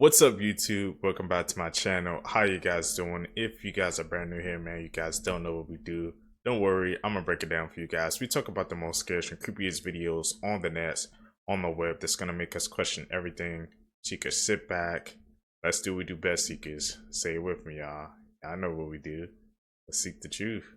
What's up, YouTube? Welcome back to my channel. How you guys doing? If you guys are brand new here, man, you guys don't know what we do, don't worry, I'm gonna break it down for you guys. We talk about the most scariest and creepiest videos on the net, on the web, that's gonna make us question everything. So you can sit back, let's do what we do best, seekers. Say it with me, y'all. I know what we do. Let's seek the truth.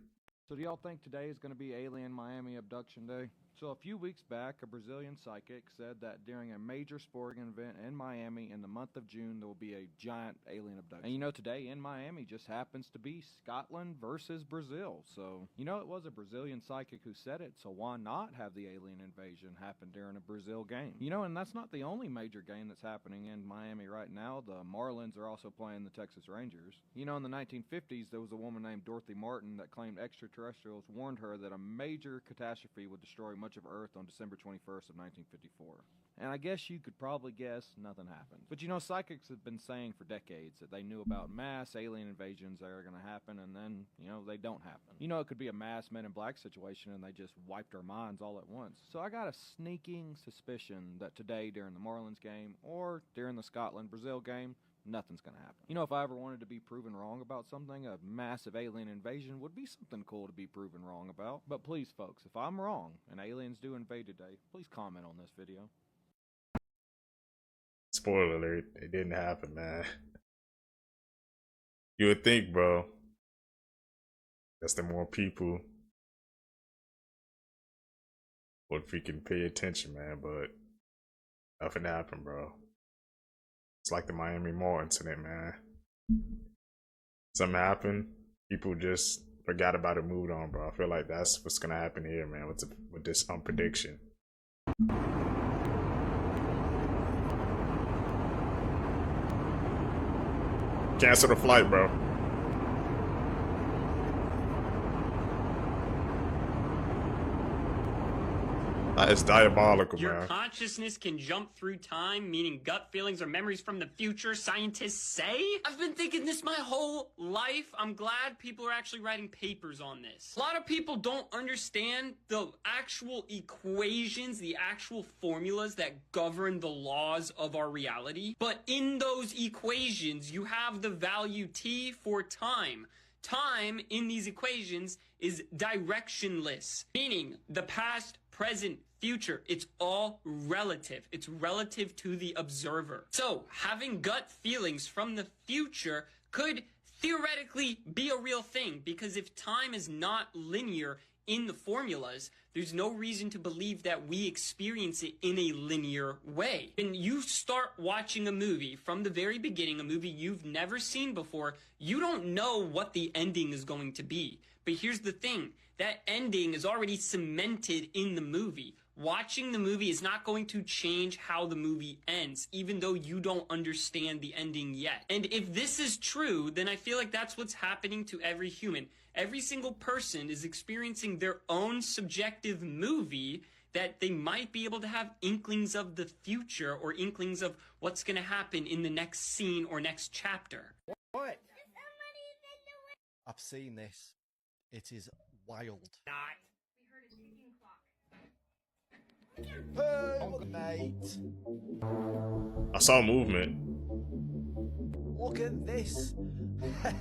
So do y'all think today is going to be Alien Miami Abduction Day? So a few weeks back, a Brazilian psychic said that during a major sporting event in Miami in the month of June, there will be a giant alien abduction. And you know, today in Miami just happens to be Scotland versus Brazil. So, you know, it was a Brazilian psychic who said it, so why not have the alien invasion happen during a Brazil game? You know, and that's not the only major game that's happening in Miami right now. The Marlins are also playing the Texas Rangers. You know, in the 1950s, there was a woman named Dorothy Martin that claimed extraterrestrials warned her that a major catastrophe would destroy much of Earth on December 21st of 1954. And I guess you could probably guess nothing happened. But you know, psychics have been saying for decades that they knew about mass alien invasions that are going to happen, and then, you know, they don't happen. You know, it could be a mass Men in Black situation and they just wiped our minds all at once. So I got a sneaking suspicion that today during the Marlins game or during the Scotland-Brazil game, nothing's gonna happen. You know, if I ever wanted to be proven wrong about something, a massive alien invasion would be something cool to be proven wrong about. But please, folks, if I'm wrong and aliens do invade today, please comment on this video. Spoiler alert, it didn't happen, man. You would think, bro, that's the more people would freaking pay attention, man, but nothing happened, bro. It's like the Miami Mall incident, man. Something happened, people just forgot about it, moved on, bro. I feel like that's what's gonna happen here, man, with this prediction. Cancel the flight, bro. That is diabolical, Your man. consciousness can jump through time, meaning gut feelings or memories from the future, scientists say? I've been thinking this my whole life. I'm glad people are actually writing papers on this. A lot of people don't understand the actual equations, the actual formulas that govern the laws of our reality. But in those equations, you have the value T for time. Time in these equations is directionless, meaning the past, present, future, it's all relative. It's relative to the observer. So having gut feelings from the future could theoretically be a real thing, because if time is not linear in the formulas, there's no reason to believe that we experience it in a linear way. When you start watching a movie from the very beginning, a movie you've never seen before, you don't know what the ending is going to be. But here's the thing, that ending is already cemented in the movie. Watching the movie is not going to change how the movie ends, even though you don't understand the ending yet. And if this is true, then I feel like that's what's happening to every human. Every single person is experiencing their own subjective movie that they might be able to have inklings of the future or inklings of what's going to happen in the next scene or next chapter. What? I've seen this. It is wild. Not. Hey, mate. I saw movement. Look at this.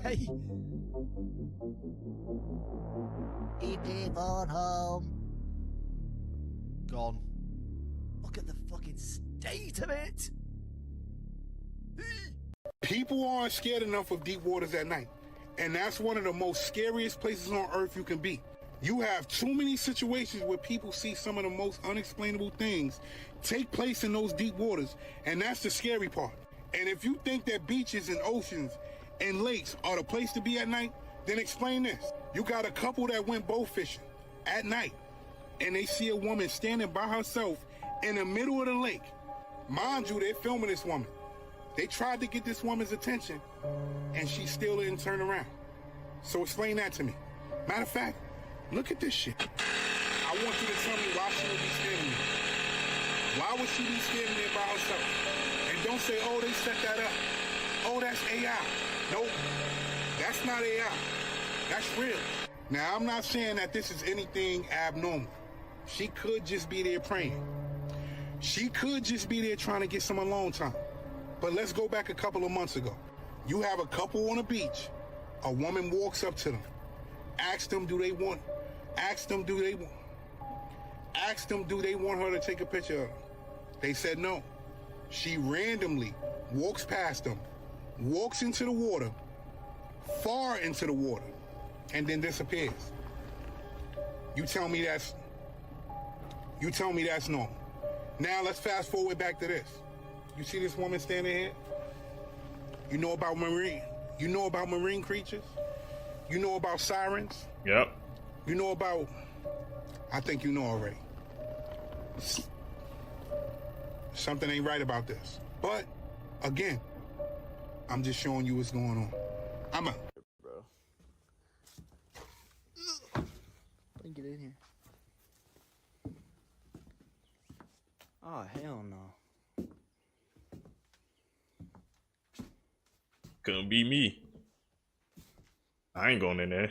Hey. E.T. phone home. Gone. Look at the fucking state of it. People aren't scared enough of deep waters at night. And that's one of the most scariest places on earth you can be. You have too many situations where people see some of the most unexplainable things take place in those deep waters, and that's the scary part. And if you think that beaches and oceans and lakes are the place to be at night, then explain this. You got a couple that went boat fishing at night, and they see a woman standing by herself in the middle of the lake. Mind you, they're filming this woman. They tried to get this woman's attention, and she still didn't turn around. So explain that to me. Matter of fact, look at this shit. I want you to tell me why she would be standing there. Why would she be standing there by herself? And don't say, oh, they set that up. Oh, that's AI. Nope, that's not AI. That's real. Now, I'm not saying that this is anything abnormal. She could just be there praying. She could just be there trying to get some alone time. But let's go back a couple of months ago. You have a couple on a beach. A woman walks up to them. Ask them, do they want her to take a picture of them? They said no. She randomly walks past them, walks into the water, far into the water, and then disappears. You tell me that's normal. Now let's fast forward back to this. You see this woman standing here? You know about marine creatures? You know about sirens? Yep. You know about, I think you know already. Something ain't right about this. But, again, I'm just showing you what's going on. I'm out. Bro. Let me get in here. Oh, hell no. Couldn't be me. I ain't going in there.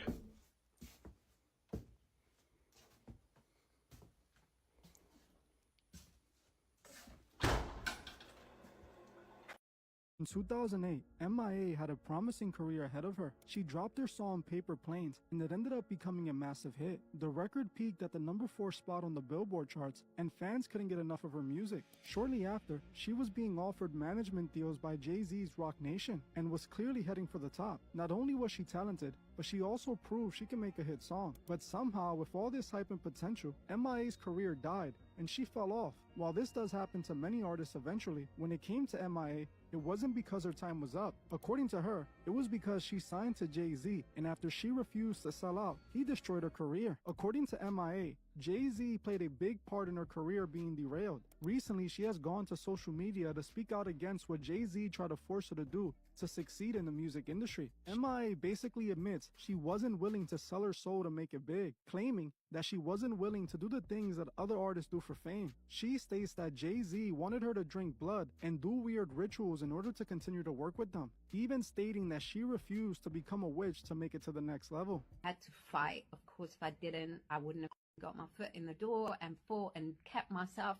In 2008, MIA had a promising career ahead of her. She dropped her song Paper Planes, and it ended up becoming a massive hit. The record peaked at the #4 spot on the Billboard charts, and fans couldn't get enough of her music. Shortly after, she was being offered management deals by Jay-Z's Roc Nation, and was clearly heading for the top. Not only was she talented, but she also proved she can make a hit song. But somehow, with all this hype and potential, MIA's career died, and she fell off. While this does happen to many artists eventually, when it came to MIA, it wasn't because her time was up. According to her, it was because she signed to Jay-Z, and after she refused to sell out, he destroyed her career. According to MIA, Jay-Z played a big part in her career being derailed. Recently, she has gone to social media to speak out against what Jay-Z tried to force her to do to succeed in the music industry. MIA basically admits she wasn't willing to sell her soul to make it big, claiming that she wasn't willing to do the things that other artists do for fame. She states that Jay-Z wanted her to drink blood and do weird rituals in order to continue to work with them, even stating that she refused to become a witch to make it to the next level. I had to fight. Of course, if I didn't, I wouldn't have got my foot in the door and fought and kept myself,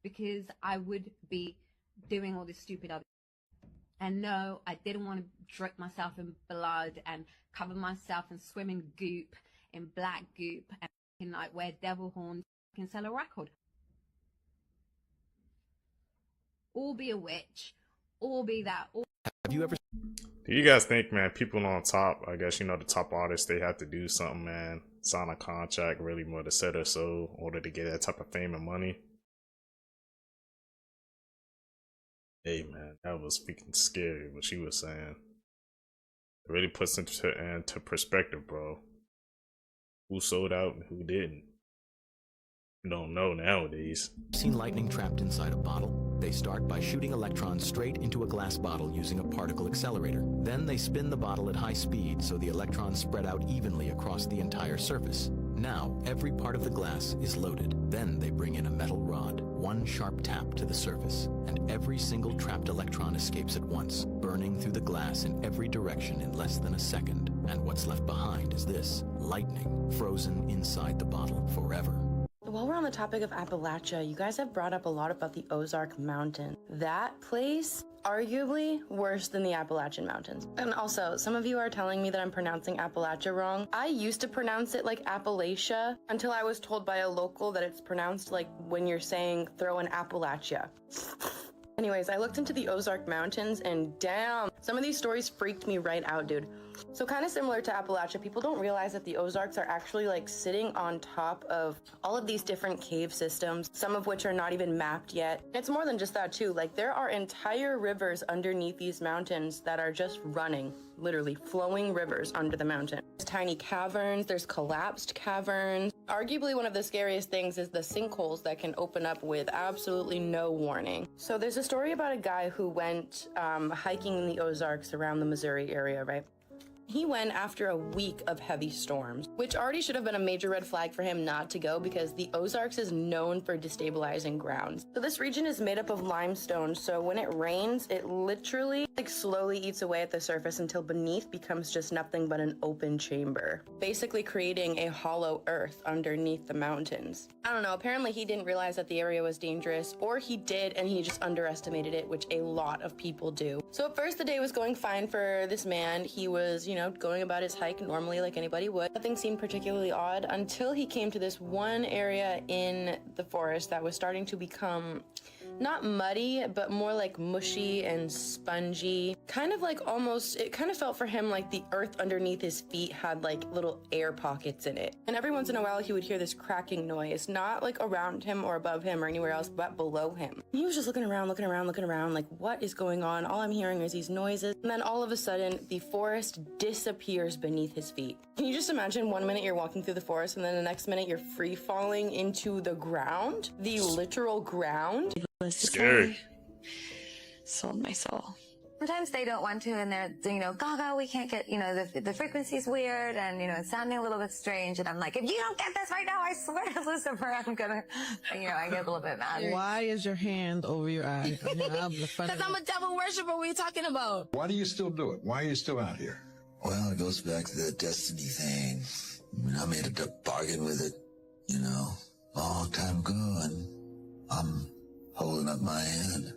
because I would be doing all this stupid other. And no, I didn't want to drip myself in blood and cover myself in swimming goop, in black goop, and like wear devil horns and sell a record. Or be a witch, or be that. Have you ever? Do you guys think, man, people on top, I guess, you know, the top artists, they have to do something, man, sign a contract really more to sell their soul in order to get that type of fame and money? Hey, man, that was freaking scary what she was saying. It really puts into perspective, bro. Who sold out and who didn't? You don't know nowadays. Seen lightning trapped inside a bottle? They start by shooting electrons straight into a glass bottle using a particle accelerator. Then they spin the bottle at high speed so the electrons spread out evenly across the entire surface. Now, every part of the glass is loaded. Then they bring in a metal rod, one sharp tap to the surface, and every single trapped electron escapes at once, burning through the glass in every direction in less than a second. And what's left behind is this: lightning, frozen inside the bottle forever. While we're on the topic of Appalachia, you guys have brought up a lot about the Ozark Mountain. That place, arguably worse than the Appalachian Mountains. And also, some of you are telling me that I'm pronouncing Appalachia wrong. I used to pronounce it like Appalachia until I was told by a local that it's pronounced like when you're saying throw an Appalachia. Anyways, I looked into the Ozark Mountains and damn, some of these stories freaked me right out, dude. So kind of similar to Appalachia, people don't realize that the Ozarks are actually like sitting on top of all of these different cave systems, some of which are not even mapped yet. It's more than just that too. Like there are entire rivers underneath these mountains that are just running, literally flowing rivers under the mountain. There's tiny caverns, there's collapsed caverns. Arguably one of the scariest things is the sinkholes that can open up with absolutely no warning. So there's a story about a guy who went hiking in the Ozarks around the Missouri area, right? He went after a week of heavy storms, which already should have been a major red flag for him not to go because the Ozarks is known for destabilizing grounds. So this region is made up of limestone, so when it rains, it literally slowly eats away at the surface until beneath becomes just nothing but an open chamber, basically creating a hollow earth underneath the mountains. I don't know, apparently he didn't realize that the area was dangerous, or he did and he just underestimated it, which a lot of people do. So at first the day was going fine for this man. He was, you know, going about his hike normally like anybody would. Nothing seemed particularly odd until he came to this one area in the forest that was starting to become not muddy, but more like mushy and spongy. Kind of like almost, it kind of felt for him like the earth underneath his feet had like little air pockets in it. And every once in a while he would hear this cracking noise, not like around him or above him or anywhere else, but below him. He was just looking around, like what is going on? All I'm hearing is these noises. And then all of a sudden the forest disappears beneath his feet. Can you just imagine 1 minute you're walking through the forest and then the next minute you're free falling into the ground? The literal ground? Scary. Sold my soul. Sometimes they don't want to, and they're, you know, Gaga, we can't get, you know, the frequency's weird, and, you know, it's sounding a little bit strange, and I'm like, if you don't get this right now, I swear to Lucifer, I'm gonna, you know, I get a little bit mad. Why is your hand over your eye? Because I'm a devil worshiper, what are you talking about? Why do you still do it? Why are you still out here? Well, it goes back to that destiny thing. I mean, I made a bargain with it, you know, a long time ago, and I'm holding up my end.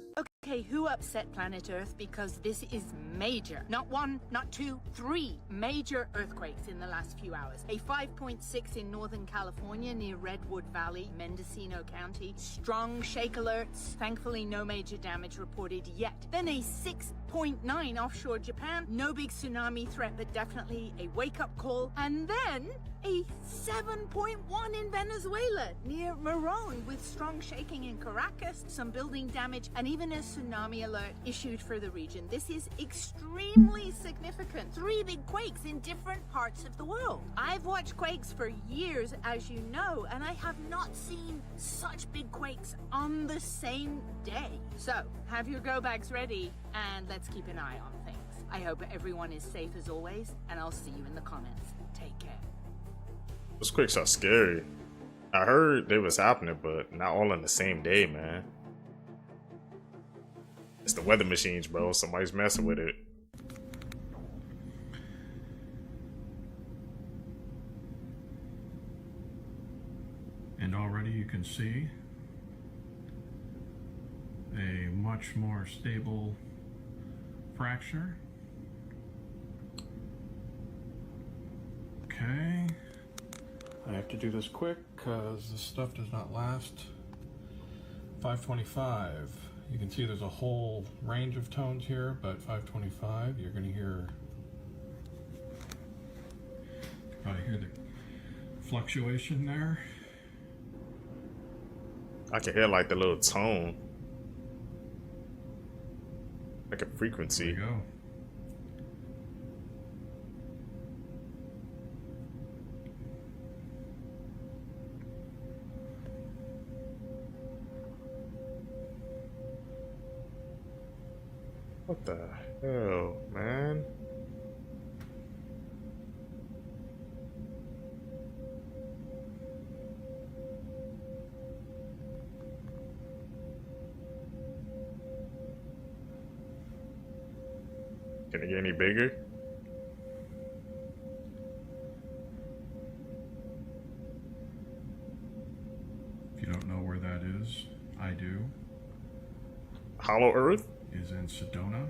Okay, who upset planet Earth? Because this is major. Not one, not two, three major earthquakes in the last few hours. A 5.6 in Northern California near Redwood Valley, Mendocino County. Strong shake alerts. Thankfully, no major damage reported yet. Then a 6.9 offshore Japan. No big tsunami threat, but definitely a wake-up call. And then a 7.1 in Venezuela near Morón with strong shaking in Caracas, some building damage, and even a tsunami alert issued for the region. This is extremely significant. 3 big quakes in different parts of the world. I've watched quakes for years, as you know, and I have not seen such big quakes on the same day. So, have your go bags ready, and let's keep an eye on things. I hope everyone is safe as always, and I'll see you in the comments. Take care. Those quakes are scary. I heard they was happening, but not all in the same day, man. It's the weather machines, bro. Somebody's messing with it. And already you can see a much more stable fracture. Okay. I have to do this quick because this stuff does not last. 525. You can see there's a whole range of tones here, but 525, you're going to hear, probably hear the fluctuation there. I can hear like the little tone, like a frequency. There you go. What the hell, man? Can it get any bigger? If you don't know where that is, I do. Hollow Earth? Is in Sedona,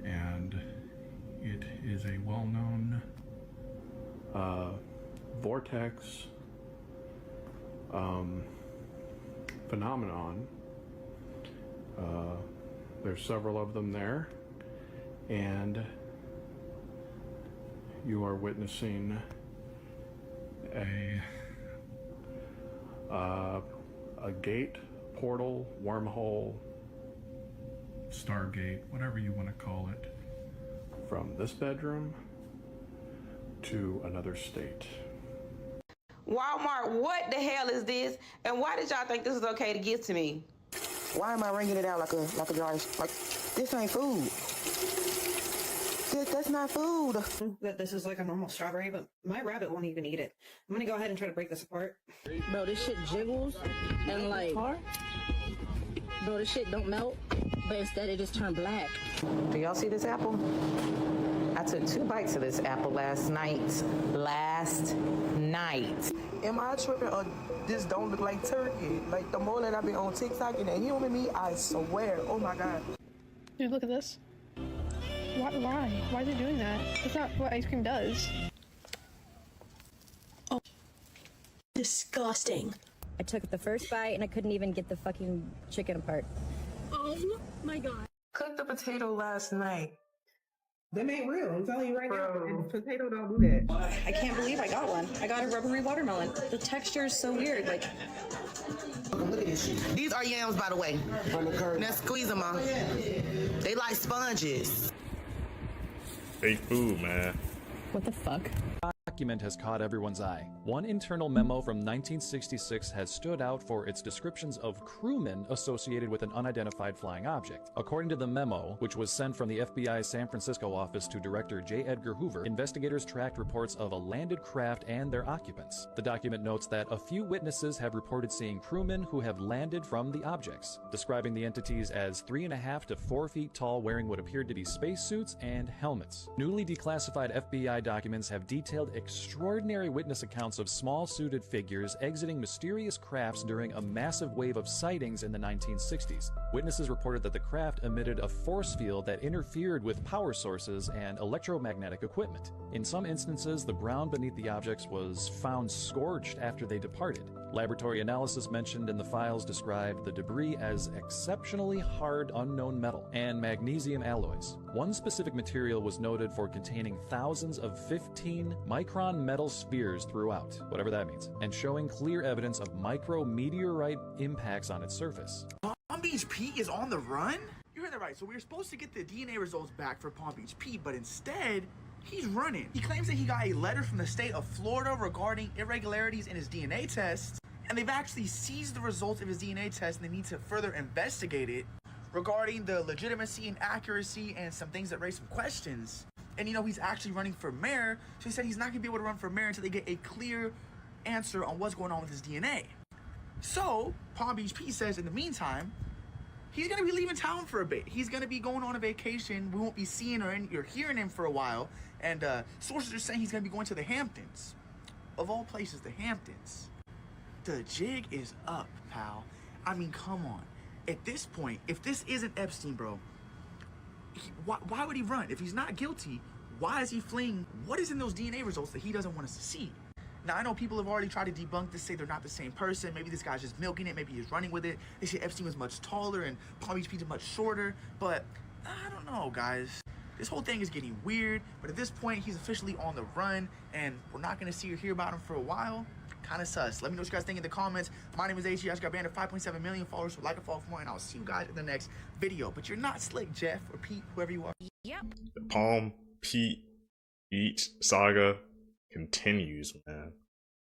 and it is a well-known vortex phenomenon. There's several of them there, and you are witnessing a gate, portal, wormhole, Stargate, whatever you want to call it, from this bedroom to another state. Walmart, what the hell is this? And why did y'all think this was okay to give to me? Why am I wringing it out like a jar? Like, this ain't food. That's not food. That this is like a normal strawberry, but my rabbit won't even eat it. I'm gonna go ahead and try to break this apart. Bro, this shit jiggles and like, bro, this shit don't melt, but instead it just turned black. Do y'all see this apple? I took 2 bites of this apple last night. Am I tripping or this don't look like turkey? Like the more that I've been on TikTok and that human meat, I swear, oh my God. Dude, look at this. Why? Why are they doing that? That's not what ice cream does. Oh, disgusting. I took the first bite and I couldn't even get the fucking chicken apart. Oh my God. Cooked the potato last night. Them ain't real. I'm telling you right now. And potato don't do that. I can't believe I got one. I got a rubbery watermelon. The texture is so weird. Like, look at this shit. These are yams, by the way. Now squeeze them out. They like sponges. Fake food, man. What the fuck? Document has caught everyone's eye. One internal memo from 1966 has stood out for its descriptions of crewmen associated with an unidentified flying object. According to the memo, which was sent from the FBI's San Francisco office to Director J. Edgar Hoover, investigators tracked reports of a landed craft and their occupants. The document notes that a few witnesses have reported seeing crewmen who have landed from the objects, describing the entities as 3.5 to 4 feet tall, wearing what appeared to be spacesuits and helmets. Newly declassified FBI documents have detailed extraordinary witness accounts of small suited figures exiting mysterious crafts during a massive wave of sightings in the 1960s. Witnesses reported that the craft emitted a force field that interfered with power sources and electromagnetic equipment. In some instances, the ground beneath the objects was found scorched after they departed. Laboratory analysis mentioned in the files described the debris as exceptionally hard unknown metal and magnesium alloys. One specific material was noted for containing thousands of 15-micron metal spheres throughout, whatever that means, and showing clear evidence of micro-meteorite impacts on its surface. Palm Beach Pete is on the run? You heard that right. So we were supposed to get the DNA results back for Palm Beach Pete, but instead, he's running. He claims that he got a letter from the state of Florida regarding irregularities in his DNA tests, and they've actually seized the results of his DNA test and they need to further investigate it regarding the legitimacy and accuracy and some things that raise some questions. And you know, he's actually running for mayor, so he said he's not gonna be able to run for mayor until they get a clear answer on what's going on with his DNA. So, Palm Beach Pete says in the meantime, he's gonna be leaving town for a bit. He's gonna be going on a vacation. We won't be seeing or hearing him for a while. And sources are saying he's gonna be going to the Hamptons. Of all places, the Hamptons. The jig is up, pal. I mean, come on. At this point, if this isn't Epstein, bro, why would he run? If he's not guilty, why is he fleeing? What is in those DNA results that he doesn't want us to see? Now, I know people have already tried to debunk this, say they're not the same person. Maybe this guy's just milking it. Maybe he's running with it. They say Epstein was much taller and Palm Beach Pete is much shorter. But I don't know, guys. This whole thing is getting weird. But at this point, he's officially on the run, and we're not going to see or hear about him for a while. Kind of sus. Let me know what you guys think in the comments. My name is AG. I just got banned at 5.7 million followers, so like and follow for more, and I'll see you guys in the next video. But you're not slick, Jeff or Pete, whoever you are. Yep. The Palm Pete Beach saga continues, man.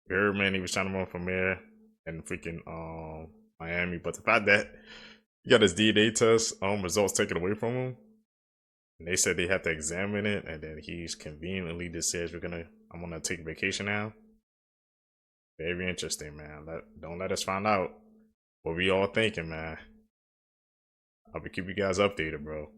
You heard, man, he was trying to run for mayor in freaking Miami, but the fact that he got his DNA test results taken away from him, and they said they had to examine it, and then he's conveniently just says I'm gonna take vacation now. Very interesting, man. Don't let us find out what we all thinking, man. I'll be keeping you guys updated, bro.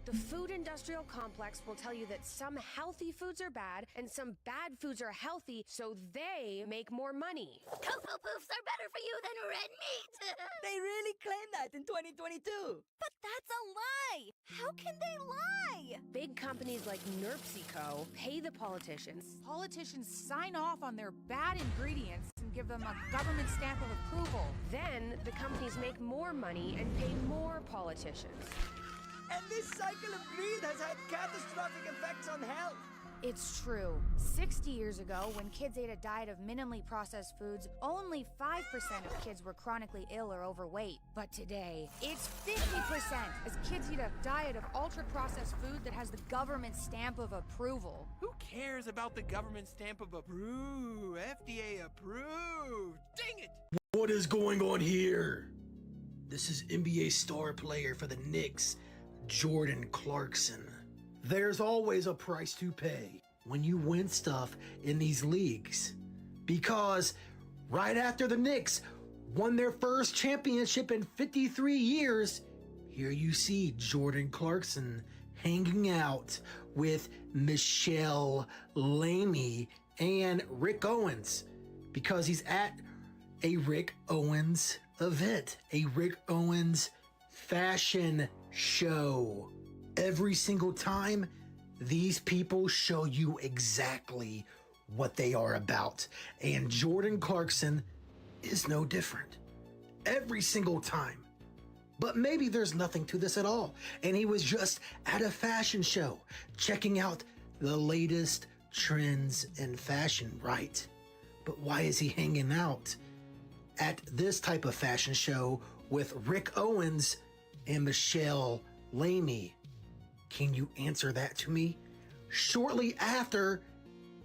The food industrial complex will tell you that some healthy foods are bad and some bad foods are healthy, so they make more money. Cocoa Poofs are better for you than red meat. They really claim that in 2022. But that's a lie. How can they lie? Big companies like NERPSYCO pay the politicians. Politicians sign off on their bad ingredients and give them a government stamp of approval. Then the companies make more money and pay more politicians. And this cycle of greed has had catastrophic effects on health. It's true. 60 years ago, when kids ate a diet of minimally processed foods, only 5% of kids were chronically ill or overweight. But today, it's 50% as kids eat a diet of ultra-processed food that has the government stamp of approval. Who cares about the government stamp of approve? FDA approved. Dang it! What is going on here? This is NBA star player for the Knicks, Jordan Clarkson. There's always a price to pay when you win stuff in these leagues. Because right after the Knicks won their first championship in 53 years, here you see Jordan Clarkson hanging out with Michelle Lamey and Rick Owens because he's at a Rick Owens event, a Rick Owens fashion show. Every single time, these people show you exactly what they are about. And Jordan Clarkson is no different. Every single time. But maybe there's nothing to this at all. And he was just at a fashion show, checking out the latest trends in fashion, right? But why is he hanging out at this type of fashion show with Rick Owens and Michelle Lamey? Can you answer that to me? Shortly after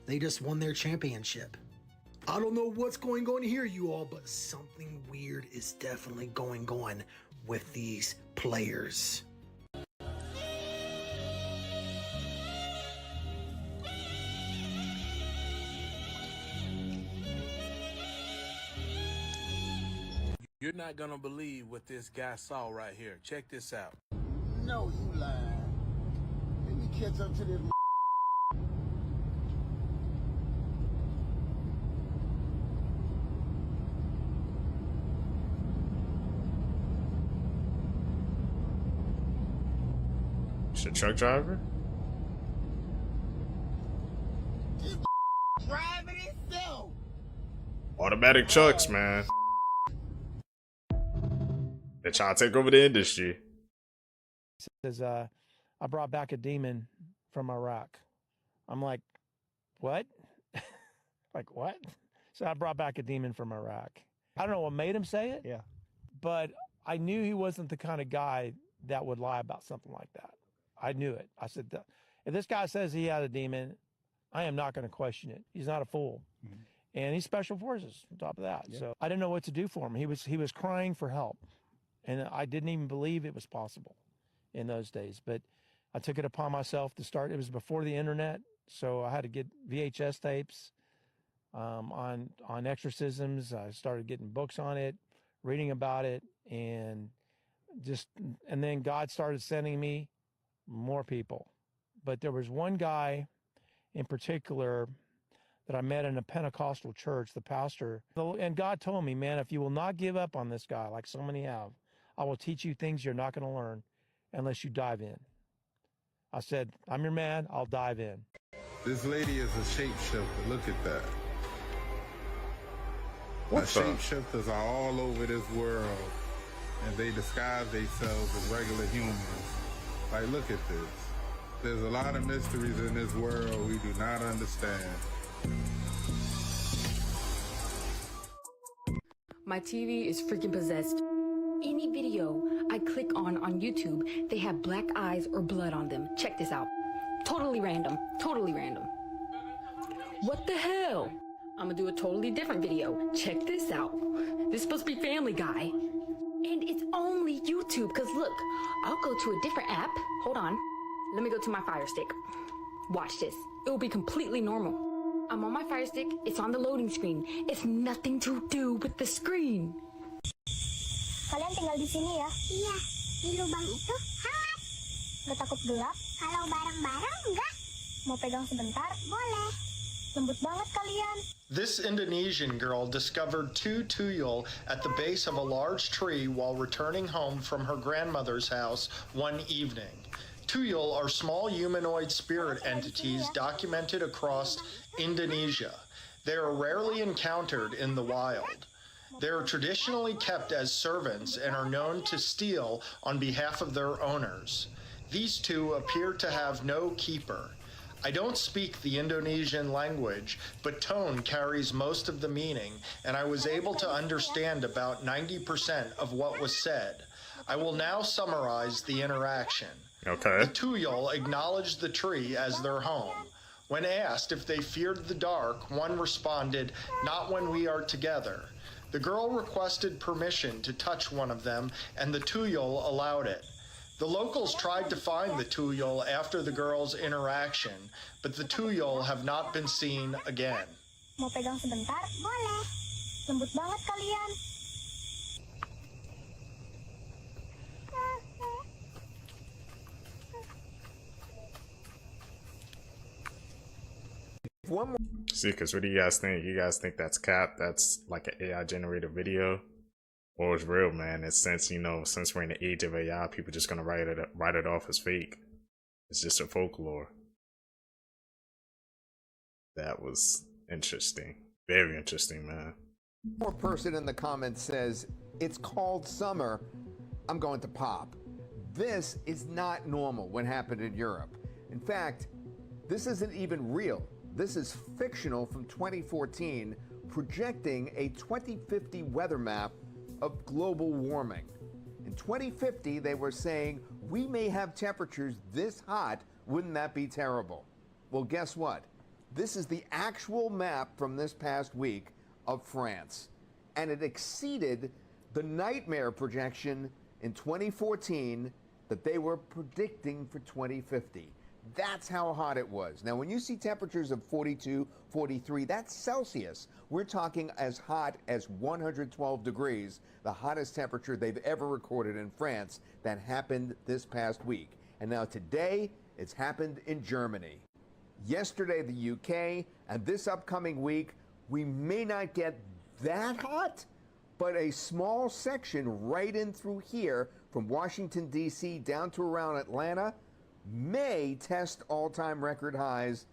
they just won their championship. I don't know what's going on here, you all, but something weird is definitely going on with these players. You're not gonna believe what this guy saw right here. Check this out. No, you lying. Let me catch up to this. It's a truck driver? Driving itself. Automatic trucks, man. They're trying to take over the industry. Says, I brought back a demon from Iraq. I'm like, what? Like, what? So I brought back a demon from Iraq. I don't know what made him say it. Yeah. But I knew he wasn't the kind of guy that would lie about something like that. I knew it. I said, if this guy says he had a demon, I am not going to question it. He's not a fool. Mm-hmm. And he's special forces on top of that. Yeah. So I didn't know what to do for him. He was crying for help. And I didn't even believe it was possible in those days. But I took it upon myself to start. It was before the internet. So I had to get VHS tapes on exorcisms. I started getting books on it, reading about it. And then God started sending me more people. But there was one guy in particular that I met in a Pentecostal church, the pastor. And God told me, man, if you will not give up on this guy like so many have, I will teach you things you're not going to learn unless you dive in. I said, I'm your man, I'll dive in. This lady is a shapeshifter. Look at that. What the? Shapeshifters are all over this world, and they disguise themselves as regular humans. Like, look at this. There's a lot of mysteries in this world we do not understand. My TV is freaking possessed. Any video I click on YouTube, they have black eyes or blood on them. Check this out. Totally random. Totally random. What the hell? I'm gonna do a totally different video. Check this out. This is supposed to be Family Guy. And it's only YouTube, because look, I'll go to a different app. Hold on. Let me go to my Fire Stick. Watch this. It will be completely normal. I'm on my Fire Stick. It's on the loading screen. It's nothing to do with the screen. Kalian tinggal di sini ya? Iya. Di lubang itu hangat. Gak takut gelap? Kalau bareng-bareng enggak. Mau pegang sebentar? Boleh. Lembut banget kalian. This Indonesian girl discovered two tuyul at the base of a large tree while returning home from her grandmother's house one evening. Tuyul are small humanoid spirit entities documented across Indonesia. They are rarely encountered in the wild. They are traditionally kept as servants and are known to steal on behalf of their owners. These two appear to have no keeper. I don't speak the Indonesian language, but tone carries most of the meaning, and I was able to understand about 90% of what was said. I will now summarize the interaction. Okay. The tuyul acknowledged the tree as their home. When asked if they feared the dark, one responded, "Not when we are together." The girl requested permission to touch one of them, and the tuyul allowed it. The locals tried to find the tuyul after the girls' interaction, but the tuyul have not been seen again. Mau pegang sebentar? Boleh. Lembut banget kalian. See, because what do you guys think? You guys think that's cap? That's like an AI generated video? Or it's real, man? It's since, you know, since we're in the age of AI, people just gonna write it off as fake. It's just a folklore. That was interesting. Very interesting, man. One person in the comments says, it's called summer, I'm going to pop. This is not normal what happened in Europe. In fact, this isn't even real. This is fictional from 2014, projecting a 2050 weather map of global warming. In 2050, they were saying, we may have temperatures this hot, wouldn't that be terrible? Well, guess what? This is the actual map from this past week of France, and it exceeded the nightmare projection in 2014 that they were predicting for 2050. That's how hot it was. Now, when you see temperatures of 42, 43, that's Celsius. We're talking as hot as 112 degrees, the hottest temperature they've ever recorded in France. That happened this past week. And now today, it's happened in Germany. Yesterday, the UK, and this upcoming week, we may not get that hot, but a small section right in through here from Washington, D.C. down to around Atlanta may test all-time record highs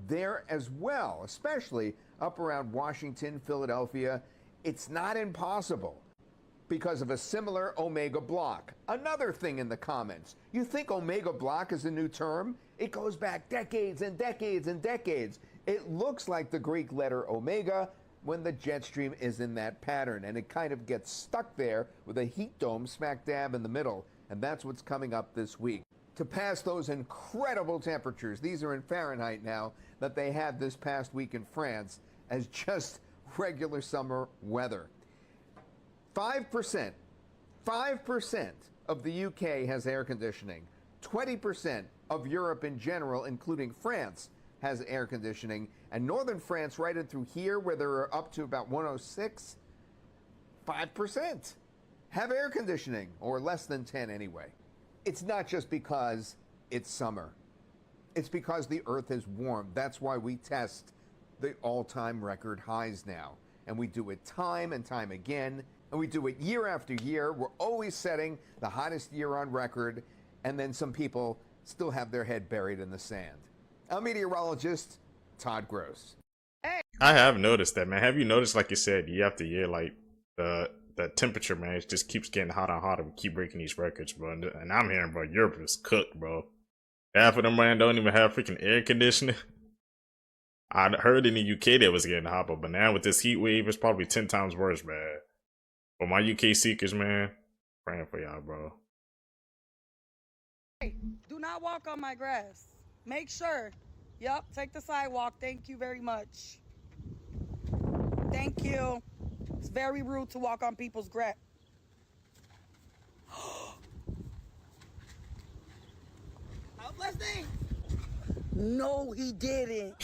there as well, especially up around Washington, Philadelphia. It's not impossible because of a similar omega block. Another thing in the comments, you think omega block is a new term? It goes back decades and decades and decades. It looks like the Greek letter omega when the jet stream is in that pattern, and it kind of gets stuck there with a heat dome smack dab in the middle, and that's what's coming up this week. To pass those incredible temperatures, these are in Fahrenheit now, that they had this past week in France as just regular summer weather. 5% of the UK has air conditioning. 20% of Europe in general, including France, has air conditioning. And northern France, right in through here, where they're up to about 106, 5% have air conditioning, or less than 10 anyway. It's not just because it's summer. It's because the earth is warm. That's why we test the all-time record highs now. And we do it time and time again. And we do it year after year. We're always setting the hottest year on record. And then some people still have their head buried in the sand. I'm meteorologist Todd Gross. I have noticed that, man. Have you noticed, like you said, year after year, like the temperature, man, it just keeps getting hotter and hotter. We keep breaking these records, bro. And I'm hearing, bro, Europe is cooked, bro. Half of them, man, don't even have freaking air conditioning. I heard in the UK that was getting hot, but now with this heat wave, it's probably 10 times worse, man. For my UK seekers, man, praying for y'all, bro. Hey, do not walk on my grass. Make sure. Yep, take the sidewalk. Thank you very much. Thank you. It's very rude to walk on people's grass. How blessed they? No, he didn't.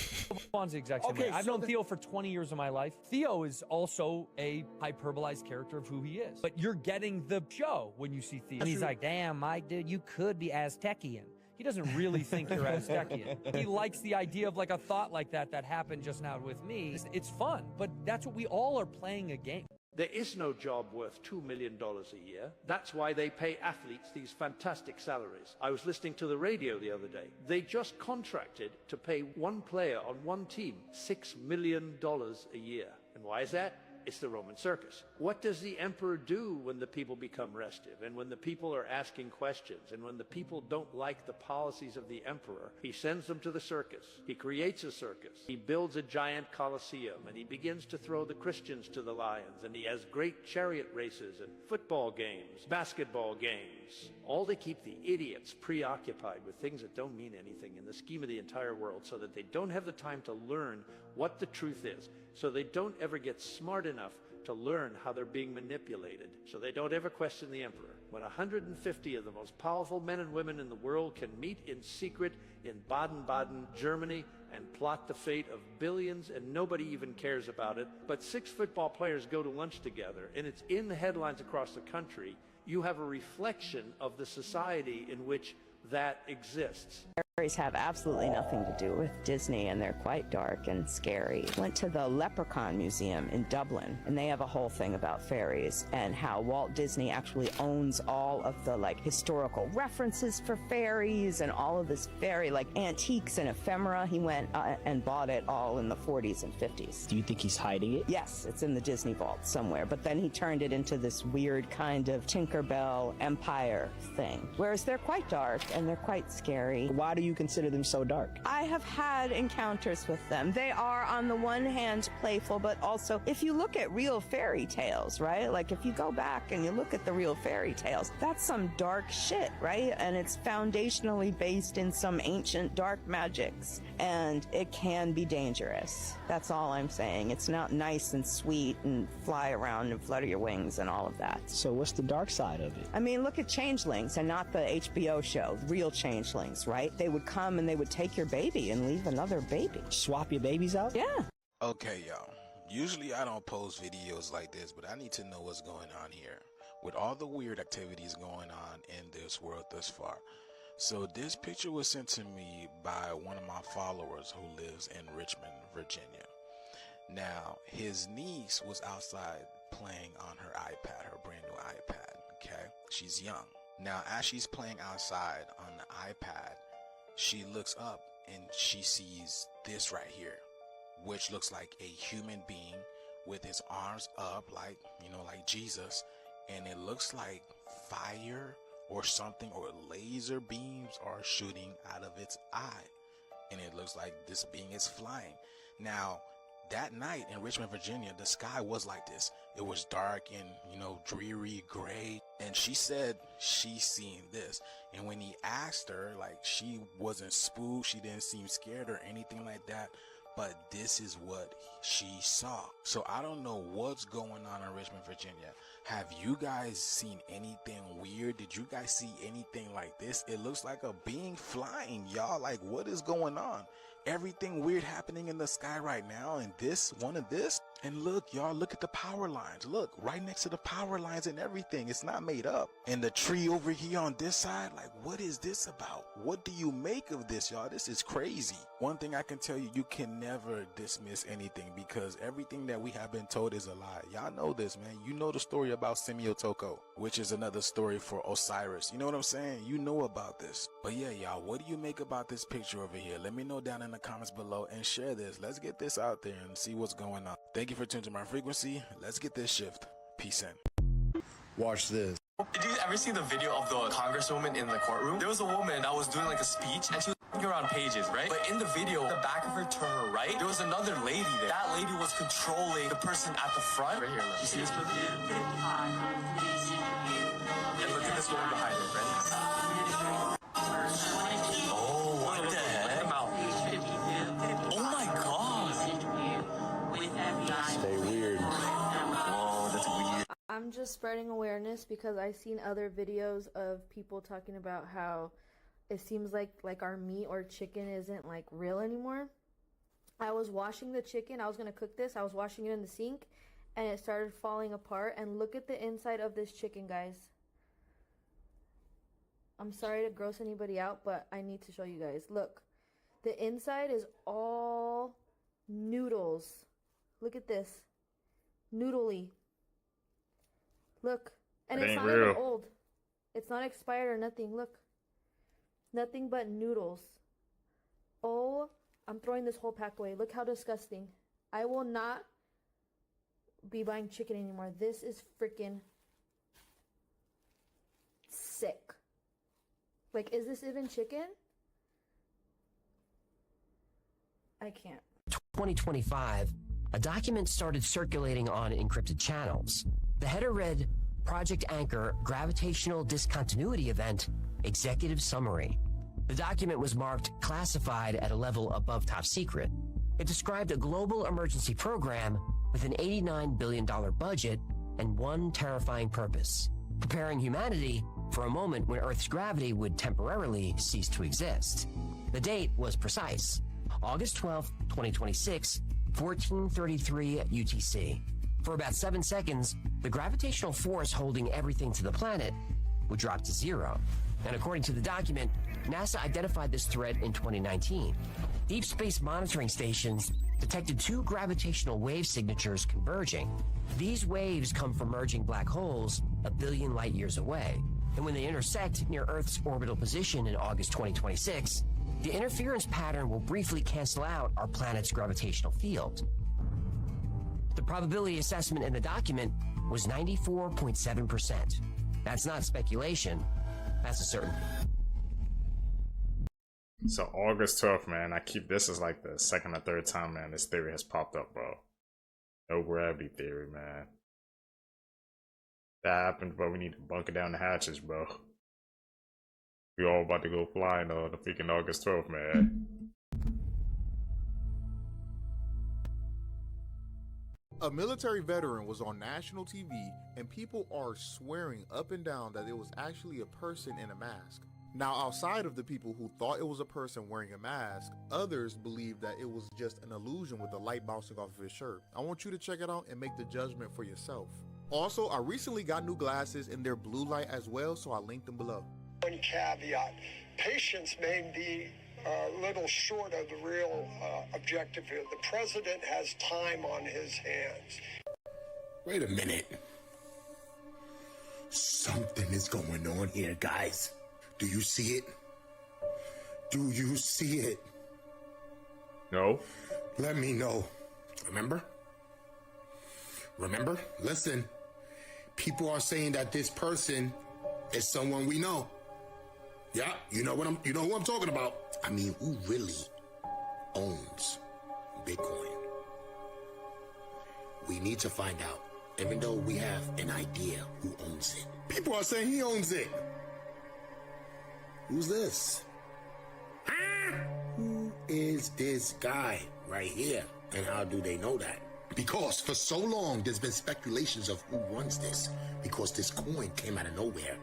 Juan's the exact same way. I've known Theo for 20 years of my life. Theo is also a hyperbolized character of who he is. But you're getting the show when you see Theo. And he's like, damn, Mike, dude, you could be Aztecian. He doesn't really think you're Aztecian. He likes the idea of like a thought like that happened just now with me. It's fun, but that's what we all are playing a game. There is no job worth $2 million a year. That's why they pay athletes these fantastic salaries. I was listening to the radio the other day. They just contracted to pay one player on one team $6 million a year. And why is that? It's the Roman circus. What does the emperor do when the people become restive and when the people are asking questions and when the people don't like the policies of the emperor? He sends them to the circus. He creates a circus. He builds a giant coliseum and he begins to throw the Christians to the lions, and he has great chariot races and football games, basketball games. All to keep the idiots preoccupied with things that don't mean anything in the scheme of the entire world, so that they don't have the time to learn what the truth is, so they don't ever get smart enough to learn how they're being manipulated, so they don't ever question the emperor. when 150 of the most powerful men and women in the world can meet in secret in Baden-Baden, Germany, and plot the fate of billions, and nobody even cares about it. But 6 football players go to lunch together, and it's in the headlines across the country. You have a reflection of the society in which that exists. Fairies have absolutely nothing to do with Disney, and they're quite dark and scary. Went to the Leprechaun Museum in Dublin, and they have a whole thing about fairies and how Walt Disney actually owns all of the historical references for fairies and all of this fairy antiques and ephemera. He went and bought it all in the 40s and 50s. Do you think he's hiding it? Yes, it's in the Disney vault somewhere, but then he turned it into this weird kind of Tinkerbell Empire thing. Whereas they're quite dark and they're quite scary. Why do you consider them so dark? I have had encounters with them. They are on the one hand playful, but also if you look at real fairy tales, right? Like if you go back and you look at the real fairy tales, that's some dark shit, right? And it's foundationally based in some ancient dark magics, and it can be dangerous. That's all I'm saying. It's not nice and sweet and fly around and flutter your wings and all of that. So what's the dark side of it? I mean, look at Changelings, and not the HBO show, real Changelings, right? They would come and they would take your baby and leave another baby. Swap your babies out? Yeah. Okay, y'all. Usually I don't post videos like this, but I need to know what's going on here with all the weird activities going on in this world thus far. So this picture was sent to me by one of my followers who lives in Richmond, Virginia. Now, his niece was outside playing on her iPad, her brand new iPad, okay? She's young. Now, as she's playing outside on the iPad, she looks up and she sees this right here, which looks like a human being with his arms up like Jesus, and it looks like fire or something, or laser beams are shooting out of its eye, and it looks like this being is flying. Now, that night in Richmond, Virginia, the sky was like this. It was dark and, dreary, gray. And she said she seen this. And when he asked her, she wasn't spooked, she didn't seem scared or anything like that. But this is what she saw. So I don't know what's going on in Richmond, Virginia. Have you guys seen anything weird? Did you guys see anything like this? It looks like a being flying, y'all. Like, what is going on? Everything weird happening in the sky right now, and one of this. And look, y'all, look at the power lines. Look, right next to the power lines and everything. It's not made up. And the tree over here on this side, what is this about? What do you make of this, y'all? This is crazy. One thing I can tell you, you can never dismiss anything, because everything that we have been told is a lie. Y'all know this, man. You know the story about Semiotico, which is another story for Osiris. You know what I'm saying? You know about this. But yeah, y'all, what do you make about this picture over here? Let me know down in the comments below and share this. Let's get this out there and see what's going on. Thank you for tuning to my frequency. Let's get this shift. Peace in. Watch this. Did you ever see the video of the congresswoman in the courtroom? There was a woman that was doing a speech, and she was looking around pages, right? But in the video, the back of her to her right, there was another lady there. That lady was controlling the person at the front. Right here, look. You see this person? And look at this woman behind her, right? Oh, what the heck? Oh my god! Stay weird. Whoa, that's weird. I'm just spreading awareness because I've seen other videos of people talking about how it seems like our meat or chicken isn't real anymore. I was washing the chicken. I was going to cook this. I was washing it in the sink and it started falling apart. And look at the inside of this chicken, guys. I'm sorry to gross anybody out, but I need to show you guys. Look, the inside is all noodles. Look at this. Noodly. Look. And it's not even old. It's not expired or nothing. Look. Nothing but noodles. Oh, I'm throwing this whole pack away. Look how disgusting. I will not be buying chicken anymore. This is freaking sick. Is this even chicken? I can't. 2025, a document started circulating on encrypted channels. The header read, Project Anchor Gravitational Discontinuity Event Executive Summary. The document was marked classified at a level above top secret. It described a global emergency program with an $89 billion budget and one terrifying purpose: preparing humanity for a moment when Earth's gravity would temporarily cease to exist. The date was precise, August 12, 2026, 1433 UTC. For about 7 seconds, the gravitational force holding everything to the planet would drop to zero. And according to the document, NASA identified this threat in 2019. Deep Space Monitoring Stations detected 2 gravitational wave signatures converging. These waves come from merging black holes a billion light years away. And when they intersect near Earth's orbital position in August 2026, the interference pattern will briefly cancel out our planet's gravitational field. The probability assessment in the document was 94.7%. That's not speculation, that's a certainty. So August 12th, man, this is like the second or third time, man, this theory has popped up, bro. No gravity theory, man. That happened, bro. We need to bunker down the hatches, bro. We all about to go flying on the freaking August 12th, man. A military veteran was on national TV and people are swearing up and down that it was actually a person in a mask. Now, outside of the people who thought it was a person wearing a mask, others believe that it was just an illusion with the light bouncing off of his shirt. I want you to check it out and make the judgment for yourself. Also, I recently got new glasses and they're blue light as well, so I'll link them below. One caveat, patience may be a little short of the real objective here. The president has time on his hands. Wait a minute. Something is going on here, guys. Do you see it? Do you see it? No. Let me know. Remember? Remember? Listen. People are saying that this person is someone we know. Yeah, you know who I'm talking about. I mean, who really owns Bitcoin? We need to find out, even though we have an idea who owns it. People are saying he owns it. Who's this? Huh? Who is this guy right here? And how do they know that? Because for so long, there's been speculations of who runs this. Because this coin came out of nowhere.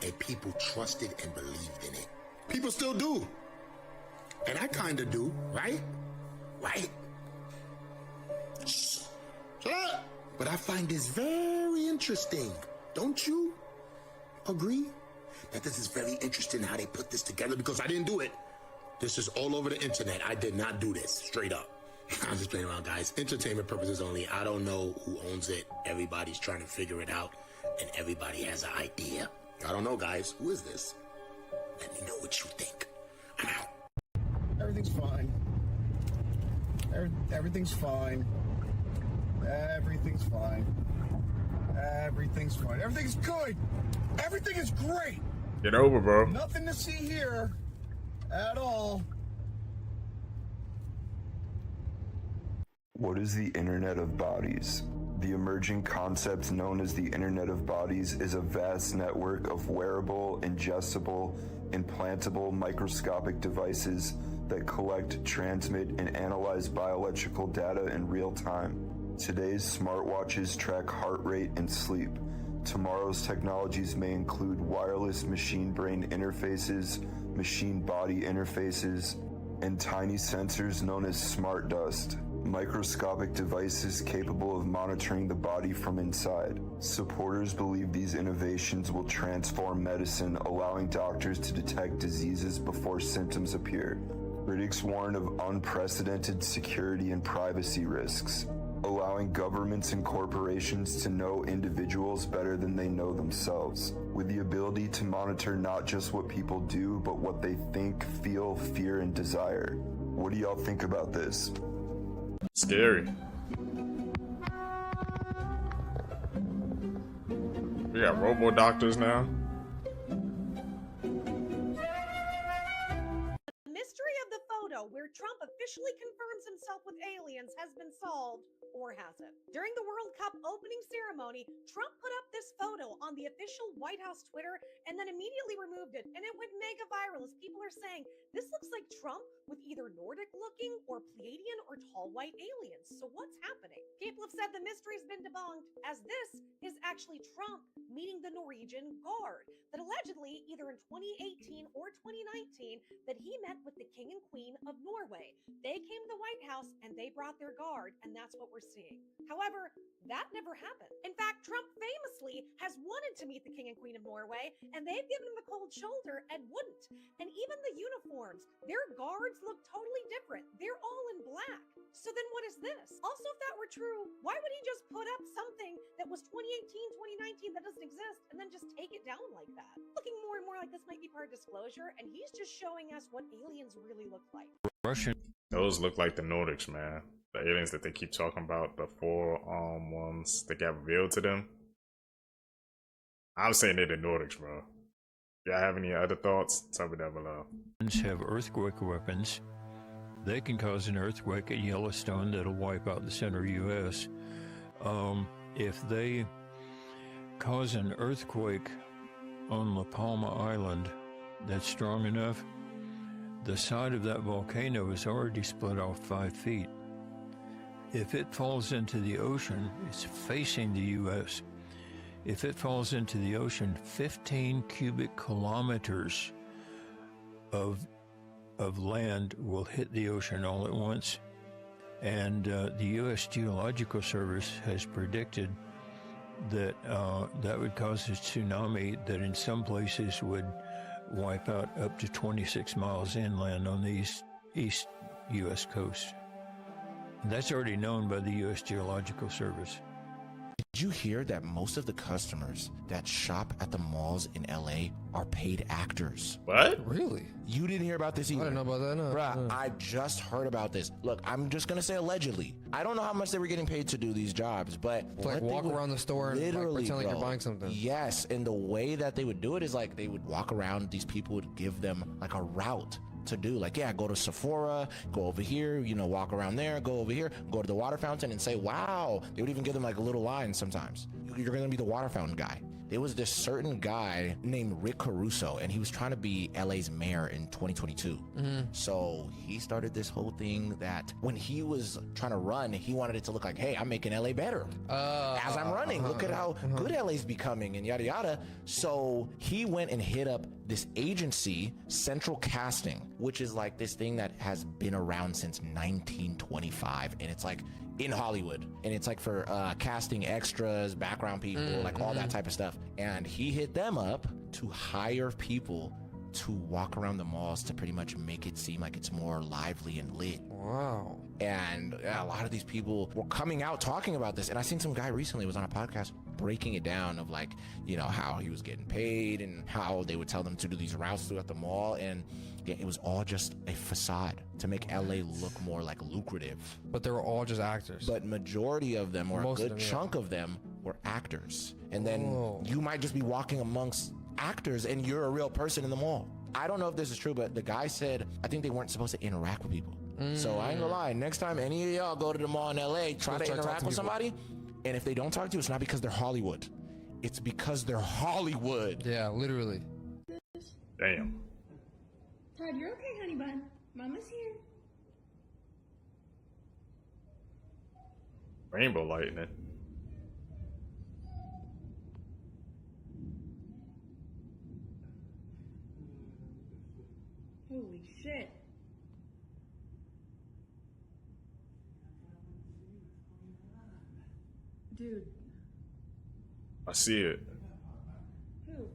And people trusted and believed in it. People still do. And I kind of do, right? Right? Shh. Shut up. But I find this very interesting. Don't you agree? That this is very interesting how they put this together, because I didn't do it. This is all over the internet. I did not do this, straight up. I'm just playing around, guys. Entertainment purposes only. I don't know who owns it. Everybody's trying to figure it out, and everybody has an idea. I don't know, guys. Who is this? Let me know what you think. I'm out. Everything's fine. Everything's fine. Everything's fine. Everything's fine. Everything's good. Everything is great. Get over, bro. Nothing to see here at all. What is the Internet of Bodies? The emerging concept known as the Internet of Bodies is a vast network of wearable, ingestible, implantable microscopic devices that collect, transmit, and analyze biological data in real time. Today's smartwatches track heart rate and sleep. Tomorrow's technologies may include wireless machine-brain interfaces, machine-body interfaces, and tiny sensors known as smart dust. Microscopic devices capable of monitoring the body from inside. Supporters believe these innovations will transform medicine, allowing doctors to detect diseases before symptoms appear. Critics warn of unprecedented security and privacy risks, allowing governments and corporations to know individuals better than they know themselves, with the ability to monitor not just what people do, but what they think, feel, fear, and desire. What do y'all think about this? Scary. We got robo doctors now. The mystery of the photo photo where Trump officially confirms himself with aliens has been solved, or has it? During the World Cup opening ceremony, Trump put up this photo on the official White House Twitter and then immediately removed it, and it went mega viral as people are saying, this looks like Trump with either Nordic-looking or Pleiadian or tall white aliens. So what's happening? People have said the mystery's been debunked, as this is actually Trump meeting the Norwegian Guard that allegedly, either in 2018 or 2019, that he met with the King and Queen of Norway. They came to the White House and they brought their guard, and that's what we're seeing. However, that never happened. In fact, Trump famously has wanted to meet the King and Queen of Norway, and they've given him the cold shoulder and wouldn't. And even the uniforms, their guards look totally different. They're all in black. So then what is this? Also, if that were true, why would he just put up something that was 2018, 2019 that doesn't exist and then just take it down like that? Looking more and more like this might be part of disclosure, and he's just showing us what aliens really look like. Russian. Those look like the Nordics, man. The aliens that they keep talking about, the four ones that got revealed to them. I'm saying they're the Nordics, bro. Y'all have any other thoughts? Tell me down below. Have earthquake weapons. They can cause an earthquake at Yellowstone that'll wipe out the center U.S. If they cause an earthquake on La Palma Island that's strong enough, the side of that volcano is already split off 5 feet. If it falls into the ocean, it's facing the U.S. If it falls into the ocean, 15 cubic kilometers of land will hit the ocean all at once. And the U.S. Geological Service has predicted that that would cause a tsunami that in some places would wipe out up to 26 miles inland on the east U.S. coast. That's already known by the U.S. Geological Service. Did you hear that most of the customers that shop at the malls in LA are paid actors? What? Really? You didn't hear about this either? I didn't know about that, no. Bruh, I just heard about this. Look, I'm just gonna say allegedly. I don't know how much they were getting paid to do these jobs, but like walk around the store and like, pretend like you're buying something. Yes, and the way that they would do it is like they would walk around, these people would give them like a route to do, like, yeah, go to Sephora, go over here, you know, walk around there, go over here, go to the water fountain and say, wow. They would even give them like a little line sometimes. You're gonna be the water fountain guy. There was this certain guy named Rick Caruso, and he was trying to be LA's mayor in 2022. So he started this whole thing that when he was trying to run, he wanted it to look like, hey, I'm making LA better. As I'm running, look at how good LA's becoming and yada yada. So he went and hit up this agency, Central Casting, which is like this thing that has been around since 1925, and it's like in Hollywood, and it's like for casting extras, background people, like all that type of stuff. And he hit them up to hire people to walk around the malls to pretty much make it seem like it's more lively and lit. Wow. And a lot of these people were coming out talking about this, and I seen some guy recently was on a podcast breaking it down of like, you know, how he was getting paid and how they would tell them to do these routes throughout the mall, and yeah, it was all just a facade to make LA look more like lucrative. But they were all just actors. But majority of them, or Most a good of them, chunk of them, were actors. And then you might just be walking amongst actors and you're a real person in the mall. I don't know if this is true, but the guy said, I think they weren't supposed to interact with people. So I ain't gonna lie, next time any of y'all go to the mall in LA, try to interact with somebody, and if they don't talk to you, it's not because they're Hollywood. It's because they're Hollywood. Yeah, literally. Damn. Todd, you're okay, honey bun. Mama's here. Rainbow lightning. Holy shit. Dude. I see it. Who?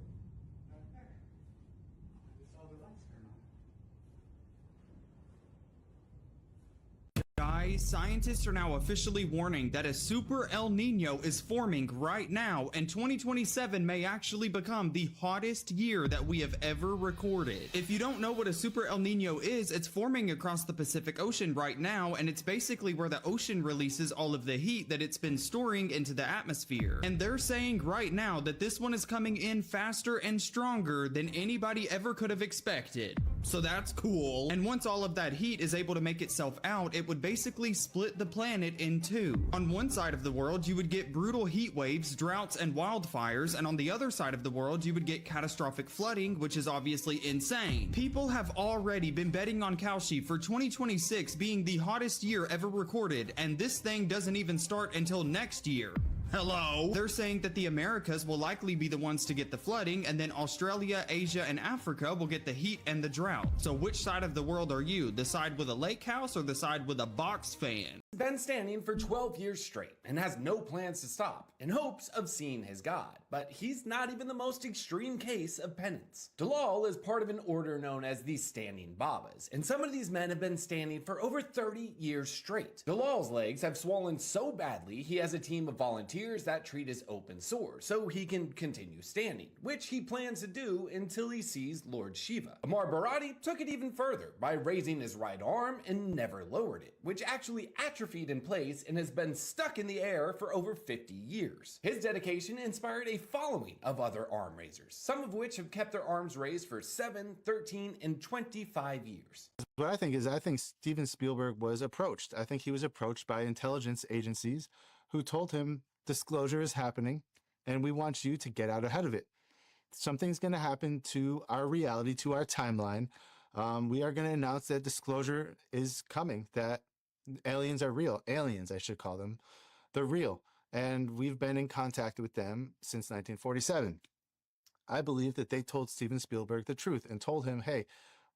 Guys scientists are now officially warning that a super El Nino is forming right now, and 2027 may actually become the hottest year that we have ever recorded. If you don't know what a super El Nino is, it's forming across the Pacific Ocean right now, and it's basically where the ocean releases all of the heat that it's been storing into the atmosphere. And they're saying right now that this one is coming in faster and stronger than anybody ever could have expected. So that's cool. And once all of that heat is able to make itself out, it would basically split the planet in two. On one side of the world, you would get brutal heat waves, droughts, and wildfires, and on the other side of the world, you would get catastrophic flooding, which is obviously insane. People have already been betting on Kalshi for 2026 being the hottest year ever recorded, and this thing doesn't even start until next year. Hello? They're saying that the Americas will likely be the ones to get the flooding, and then Australia, Asia, and Africa will get the heat and the drought. So which side of the world are you? The side with a lake house or the side with a box fan? Been standing for 12 years straight and has no plans to stop in hopes of seeing his God. But he's not even the most extreme case of penance. Dalal is part of an order known as the Standing Babas, and some of these men have been standing for over 30 years straight. Dalal's legs have swollen so badly he has a team of volunteers that treat his open sore so he can continue standing, which he plans to do until he sees Lord Shiva. Amar Barati took it even further by raising his right arm and never lowered it, which actually atrophied in place and has been stuck in the air for over 50 years. His dedication inspired a following of other arm raisers, some of which have kept their arms raised for 7, 13, and 25 years. What I think is, I think Steven Spielberg was approached. I think he was approached by intelligence agencies who told him disclosure is happening and we want you to get out ahead of it. Something's going to happen to our reality, to our timeline. We are going to announce that disclosure is coming, that aliens are real. Aliens, I should call them. They're real. And we've been in contact with them since 1947. I believe that they told Steven Spielberg the truth and told him, hey,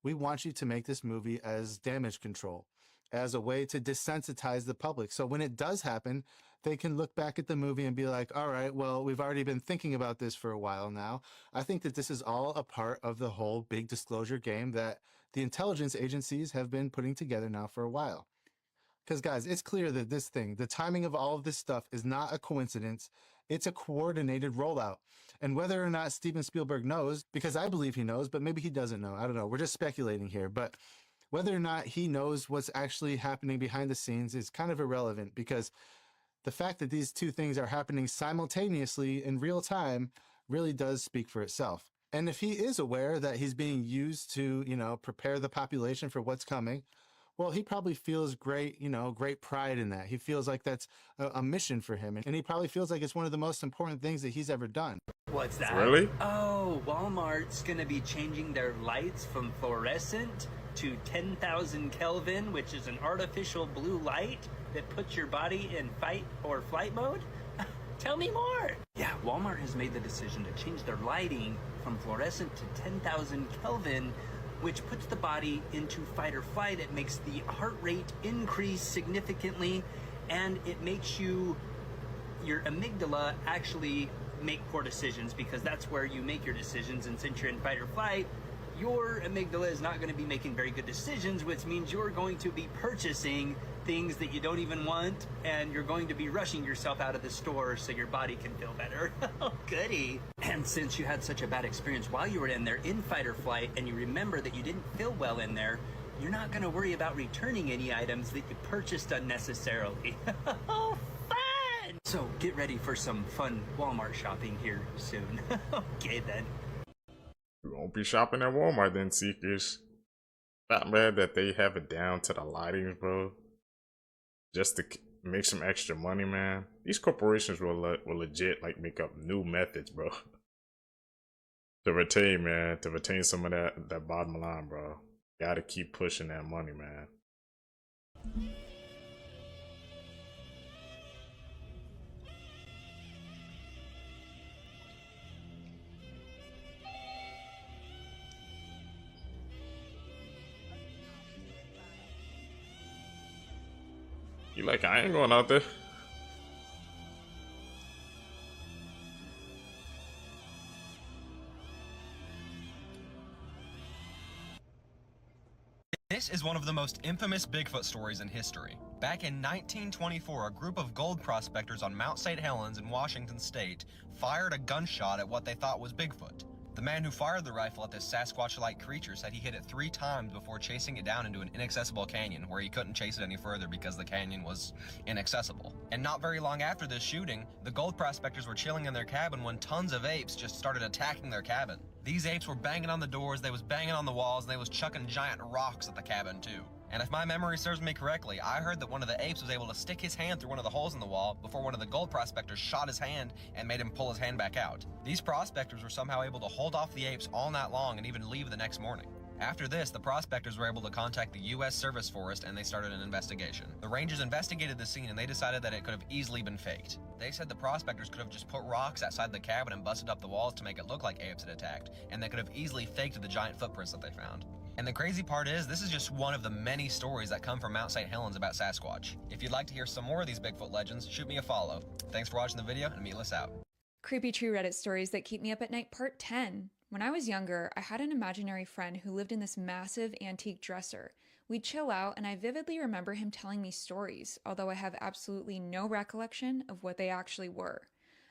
we want you to make this movie as damage control, as a way to desensitize the public. So when it does happen, they can look back at the movie and be like, all right, well, we've already been thinking about this for a while now. I think that this is all a part of the whole big disclosure game that the intelligence agencies have been putting together now for a while. Because, guys, it's clear that this thing, the timing of all of this stuff is not a coincidence. It's a coordinated rollout. And whether or not Steven Spielberg knows, because I believe he knows, but maybe he doesn't know. I don't know. We're just speculating here. But whether or not he knows what's actually happening behind the scenes is kind of irrelevant, because the fact that these two things are happening simultaneously in real time really does speak for itself. And if he is aware that he's being used to, prepare the population for what's coming, well, he probably feels great, great pride in that. He feels like that's a mission for him. And he probably feels like it's one of the most important things that he's ever done. What's that? Really? Oh, Walmart's gonna be changing their lights from fluorescent to 10,000 Kelvin, which is an artificial blue light that puts your body in fight or flight mode? Tell me more. Yeah, Walmart has made the decision to change their lighting from fluorescent to 10,000 Kelvin, which puts the body into fight or flight. It makes the heart rate increase significantly, and it makes your amygdala actually make poor decisions, because that's where you make your decisions. And since you're in fight or flight, your amygdala is not going to be making very good decisions, which means you're going to be purchasing things that you don't even want, and you're going to be rushing yourself out of the store so your body can feel better. Oh, goody. And since you had such a bad experience while you were in there in fight or flight, and you remember that you didn't feel well in there, you're not going to worry about returning any items that you purchased unnecessarily. Oh, fun! So get ready for some fun Walmart shopping here soon. Okay, then. We won't be shopping at Walmart then, Seekers. Not mad that they have it down to the lighting, bro. Just to make some extra money, man. These corporations will legit make up new methods, bro. To retain, man. To retain some of that bottom line, bro. Gotta keep pushing that money, man. You like, I ain't going out there. This is one of the most infamous Bigfoot stories in history. Back in 1924, a group of gold prospectors on Mount St. Helens in Washington state fired a gunshot at what they thought was Bigfoot. The man who fired the rifle at this Sasquatch-like creature said he hit it 3 times before chasing it down into an inaccessible canyon where he couldn't chase it any further because the canyon was inaccessible. And not very long after this shooting, the gold prospectors were chilling in their cabin when tons of apes just started attacking their cabin. These apes were banging on the doors, they was banging on the walls, and they was chucking giant rocks at the cabin too. And if my memory serves me correctly, I heard that one of the apes was able to stick his hand through one of the holes in the wall before one of the gold prospectors shot his hand and made him pull his hand back out. These prospectors were somehow able to hold off the apes all night long and even leave the next morning. After this, the prospectors were able to contact the U.S. Service Forest and they started an investigation. The rangers investigated the scene and they decided that it could have easily been faked. They said the prospectors could have just put rocks outside the cabin and busted up the walls to make it look like apes had attacked, and they could have easily faked the giant footprints that they found. And the crazy part is, this is just one of the many stories that come from Mount St. Helens about Sasquatch. If you'd like to hear some more of these Bigfoot legends, shoot me a follow. Thanks for watching the video, and meatless out. Creepy True Reddit Stories That Keep Me Up at Night Part 10. When I was younger, I had an imaginary friend who lived in this massive antique dresser. We'd chill out, and I vividly remember him telling me stories, although I have absolutely no recollection of what they actually were.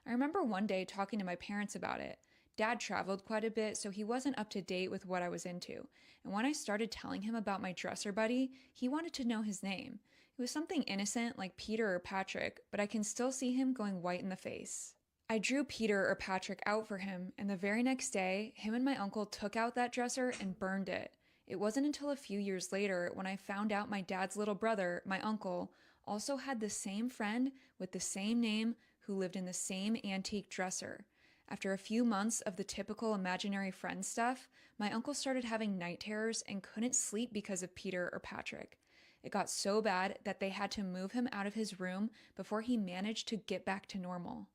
I remember one day talking to my parents about it. Dad traveled quite a bit, so he wasn't up to date with what I was into. And when I started telling him about my dresser buddy, he wanted to know his name. It was something innocent like Peter or Patrick, but I can still see him going white in the face. I drew Peter or Patrick out for him, and the very next day, him and my uncle took out that dresser and burned it. It wasn't until a few years later when I found out my dad's little brother, my uncle, also had the same friend with the same name who lived in the same antique dresser. After a few months of the typical imaginary friend stuff, my uncle started having night terrors and couldn't sleep because of Peter or Patrick. It got so bad that they had to move him out of his room before he managed to get back to normal.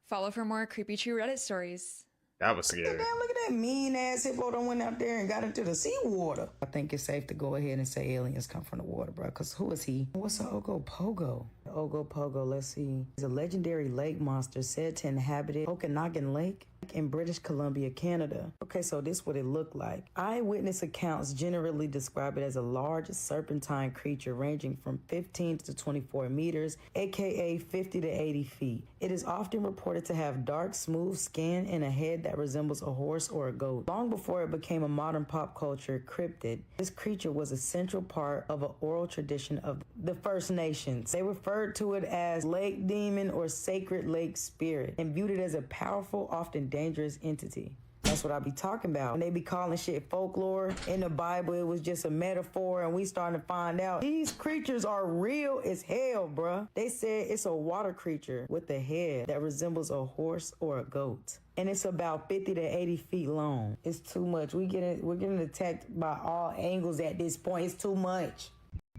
Follow for more creepy true Reddit stories. That was scary. Damn, look at that mean ass hippo that went out there and got into the seawater. I think it's safe to go ahead and say aliens come from the water, bro. Because who is he? What's an Ogopogo? Ogopogo, let's see. He's a legendary lake monster said to inhabit Okanagan Lake in British Columbia, Canada. Okay, so this is what it looked like. Eyewitness accounts generally describe it as a large serpentine creature ranging from 15 to 24 meters, aka 50 to 80 feet. It is often reported to have dark, smooth skin and a head that resembles a horse or a goat. Long before it became a modern pop culture cryptid, this creature was a central part of an oral tradition of the First Nations. They referred to it as lake demon or sacred lake spirit and viewed it as a powerful, often dangerous entity. That's what I be talking about. When they be calling shit folklore, in the Bible it was just a metaphor, and we starting to find out these creatures are real as hell, bruh. They said it's a water creature with a head that resembles a horse or a goat. And it's about 50 to 80 feet long. It's too much. We're getting attacked by all angles at this point. It's too much.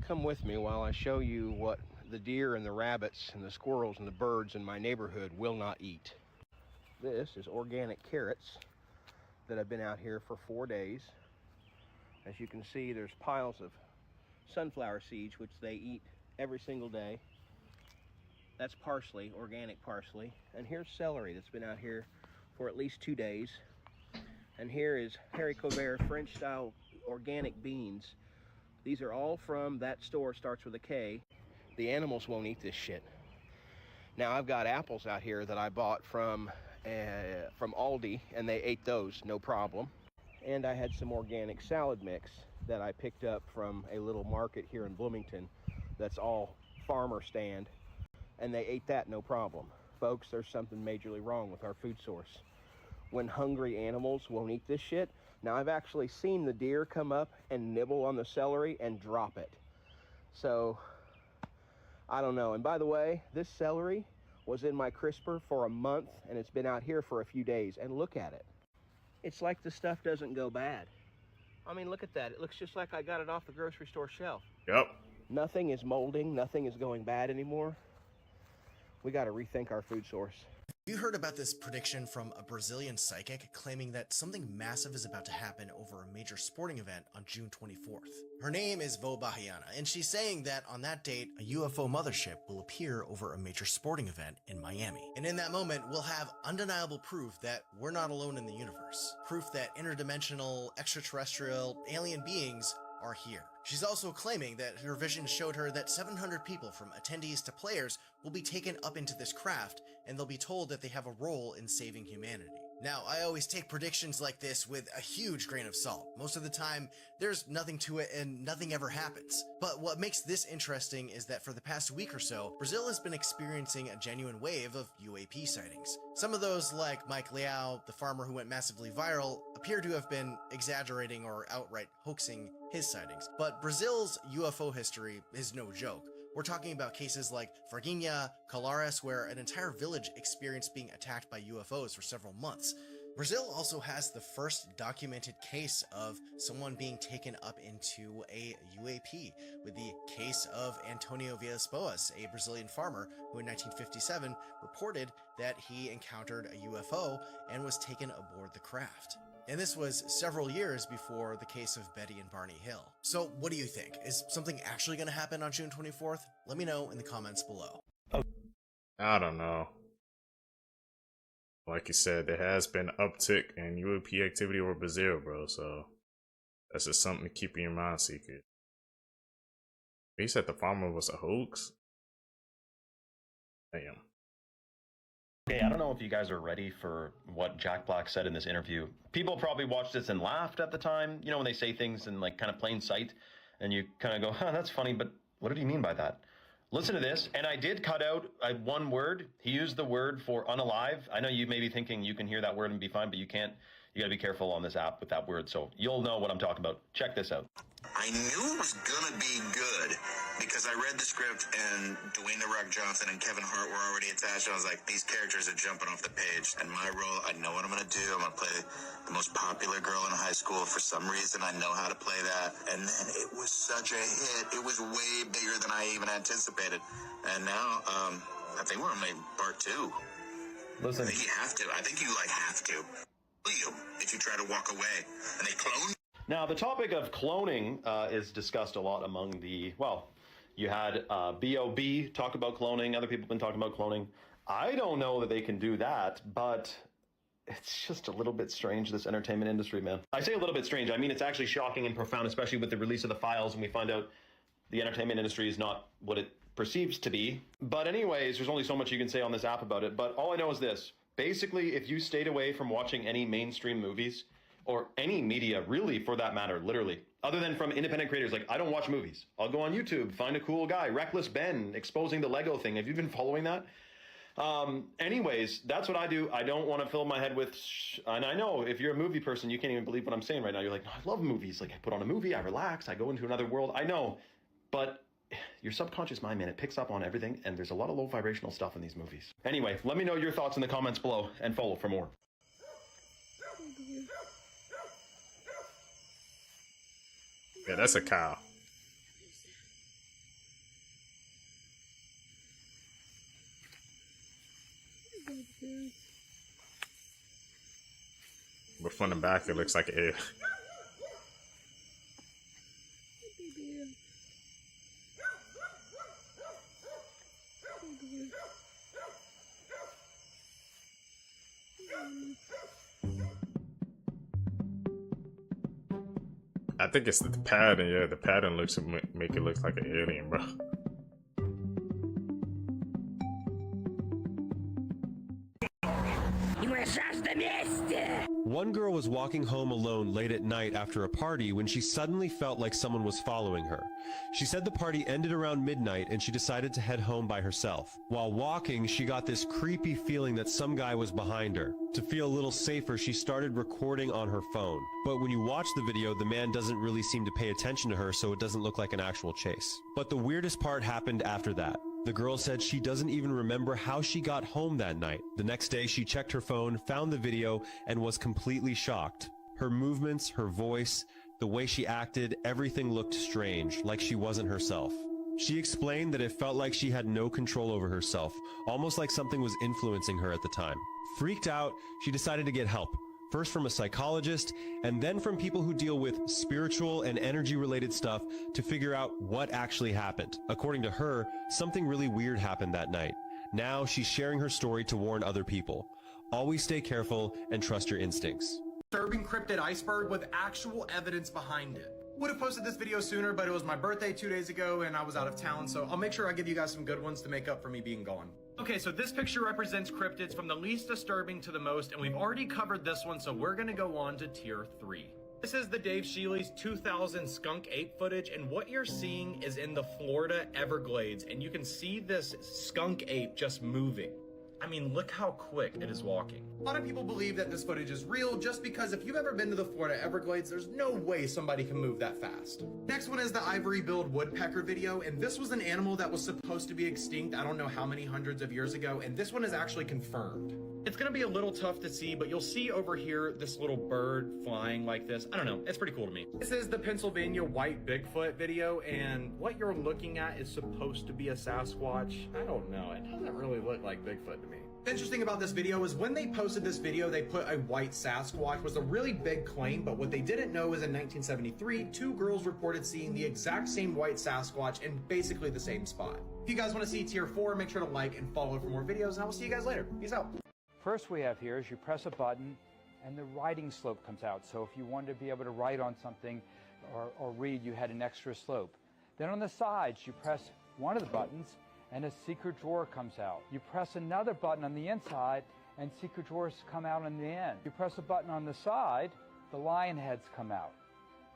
Come with me while I show you what the deer and the rabbits and the squirrels and the birds in my neighborhood will not eat. This is organic carrots that have been out here for 4 days. As you can see, there's piles of sunflower seeds, which they eat every single day. That's parsley, organic parsley. And here's celery that's been out here for at least 2 days. And here is haricot vert French-style organic beans. These are all from that store, starts with a K. The animals won't eat this shit. Now I've got apples out here that I bought from Aldi, and they ate those, no problem. And I had some organic salad mix that I picked up from a little market here in Bloomington that's all farmer stand, and they ate that, no problem. Folks, there's something majorly wrong with our food source. When hungry animals won't eat this shit. Now I've actually seen the deer come up and nibble on the celery and drop it. So, I don't know. And by the way, this celery was in my crisper for a month, and it's been out here for a few days, and look at it. It's like the stuff doesn't go bad. I mean, look at that. It looks just like I got it off the grocery store shelf. Yep. Nothing is molding, nothing is going bad anymore. We got to rethink our food source. Have you heard about this prediction from a Brazilian psychic claiming that something massive is about to happen over a major sporting event on June 24th? Her name is Vo Bahiana, and she's saying that on that date, a UFO mothership will appear over a major sporting event in Miami. And in that moment, we'll have undeniable proof that we're not alone in the universe. Proof that interdimensional, extraterrestrial, alien beings are here. She's also claiming that her vision showed her that 700 people, from attendees to players, will be taken up into this craft, and they'll be told that they have a role in saving humanity. Now, I always take predictions like this with a huge grain of salt. Most of the time, there's nothing to it and nothing ever happens. But what makes this interesting is that for the past week or so, Brazil has been experiencing a genuine wave of UAP sightings. Some of those, like Mike Liao, the farmer who went massively viral, appear to have been exaggerating or outright hoaxing his sightings. But Brazil's UFO history is no joke. We're talking about cases like Varginha, Colares, where an entire village experienced being attacked by UFOs for several months. Brazil also has the first documented case of someone being taken up into a UAP, with the case of Antonio Villas-Boas, a Brazilian farmer who in 1957 reported that he encountered a UFO and was taken aboard the craft. And this was several years before the case of Betty and Barney Hill. So what do you think? Is something actually going to happen on June 24th? Let me know in the comments below. I don't know. Like you said, there has been an uptick in UAP activity over Brazil, bro. So that's just something to keep in your mind secret. He said the farmer was a hoax? Damn. Okay, I don't know if you guys are ready for what Jack Black said in this interview. People probably watched this and laughed at the time, you know, when they say things in like kind of plain sight, and you kind of go, huh, that's funny, but what did he mean by that? Listen to this, and I did cut out one word. He used the word for unalive. I know you may be thinking you can hear that word and be fine, but you can't. You gotta be careful on this app with that word, so you'll know what I'm talking about. Check this out. I knew it was gonna be good because I read the script and Dwayne The Rock Johnson and Kevin Hart were already attached. I was like, these characters are jumping off the page. And my role, I know what I'm gonna do. I'm gonna play the most popular girl in high school. For some reason, I know how to play that. And then it was such a hit. It was way bigger than I even anticipated. And now, I think we're gonna make part 2. Listen. I think you have to. I think you have to. You if you try to walk away and they clone. Now, the topic of cloning is discussed a lot among the, well, you had B.O.B. talk about cloning. Other people have been talking about cloning. I don't know that they can do that, but it's just a little bit strange, this entertainment industry, man. I say a little bit strange. I mean, it's actually shocking and profound, especially with the release of the files, and we find out the entertainment industry is not what it perceives to be. But anyways, there's only so much you can say on this app about it. But all I know is this. Basically, if you stayed away from watching any mainstream movies, or any media, really, for that matter, literally, other than from independent creators, like, I don't watch movies. I'll go on YouTube, find a cool guy, Reckless Ben, exposing the Lego thing. Have you been following that? Anyways, that's what I do. I don't want to fill my head with, and I know if you're a movie person, you can't even believe what I'm saying right now. You're like, no, I love movies. Like, I put on a movie, I relax, I go into another world. I know, but your subconscious mind, man, it picks up on everything, and there's a lot of low vibrational stuff in these movies. Anyway, let me know your thoughts in the comments below, and follow for more. Yeah, that's a cow. But from the back, it looks like a. I think it's the pattern. Yeah, the pattern looks make it look like an alien, bro. One girl was walking home alone late at night after a party when she suddenly felt like someone was following her. She said the party ended around midnight and she decided to head home by herself. While walking, she got this creepy feeling that some guy was behind her. To feel a little safer, she started recording on her phone. But when you watch the video, the man doesn't really seem to pay attention to her, so it doesn't look like an actual chase. But the weirdest part happened after that. The girl said she doesn't even remember how she got home that night. The next day, she checked her phone, found the video, and was completely shocked. Her movements, her voice, the way she acted, everything looked strange, like she wasn't herself. She explained that it felt like she had no control over herself, almost like something was influencing her at the time. Freaked out, she decided to get help. First from a psychologist, and then from people who deal with spiritual and energy-related stuff to figure out what actually happened. According to her, something really weird happened that night. Now she's sharing her story to warn other people. Always stay careful and trust your instincts. Disturbing cryptid iceberg with actual evidence behind it. Would have posted this video sooner, but it was my birthday 2 days ago and I was out of town, so I'll make sure I give you guys some good ones to make up for me being gone. Okay, so this picture represents cryptids from the least disturbing to the most, and we've already covered this one, so we're gonna go on to tier 3. This is the Dave Shealy's 2000 skunk ape footage, and what you're seeing is in the Florida Everglades, and you can see this skunk ape just moving. I mean, look how quick it is walking. A lot of people believe that this footage is real just because if you've ever been to the Florida Everglades, there's no way somebody can move that fast. Next one is the ivory-billed woodpecker video, and this was an animal that was supposed to be extinct I don't know how many hundreds of years ago, and this one is actually confirmed. It's gonna be a little tough to see, but you'll see over here this little bird flying like this. I don't know, it's pretty cool to me. This is the Pennsylvania white Bigfoot video, and what you're looking at is supposed to be a Sasquatch. I don't know, it doesn't really look like Bigfoot to me. Interesting about this video is when they posted this video, they put a white Sasquatch was a really big claim, but what they didn't know is in 1973, 2 girls reported seeing the exact same white Sasquatch in basically the same spot. If you guys want to see tier 4, make sure to like and follow for more videos, and I will see you guys later. Peace out. First we have here is you press a button and the writing slope comes out. So if you wanted to be able to write on something or read, you had an extra slope. Then on the sides, you press one of the buttons and a secret drawer comes out. You press another button on the inside and secret drawers come out on the end. You press a button on the side, the lion heads come out.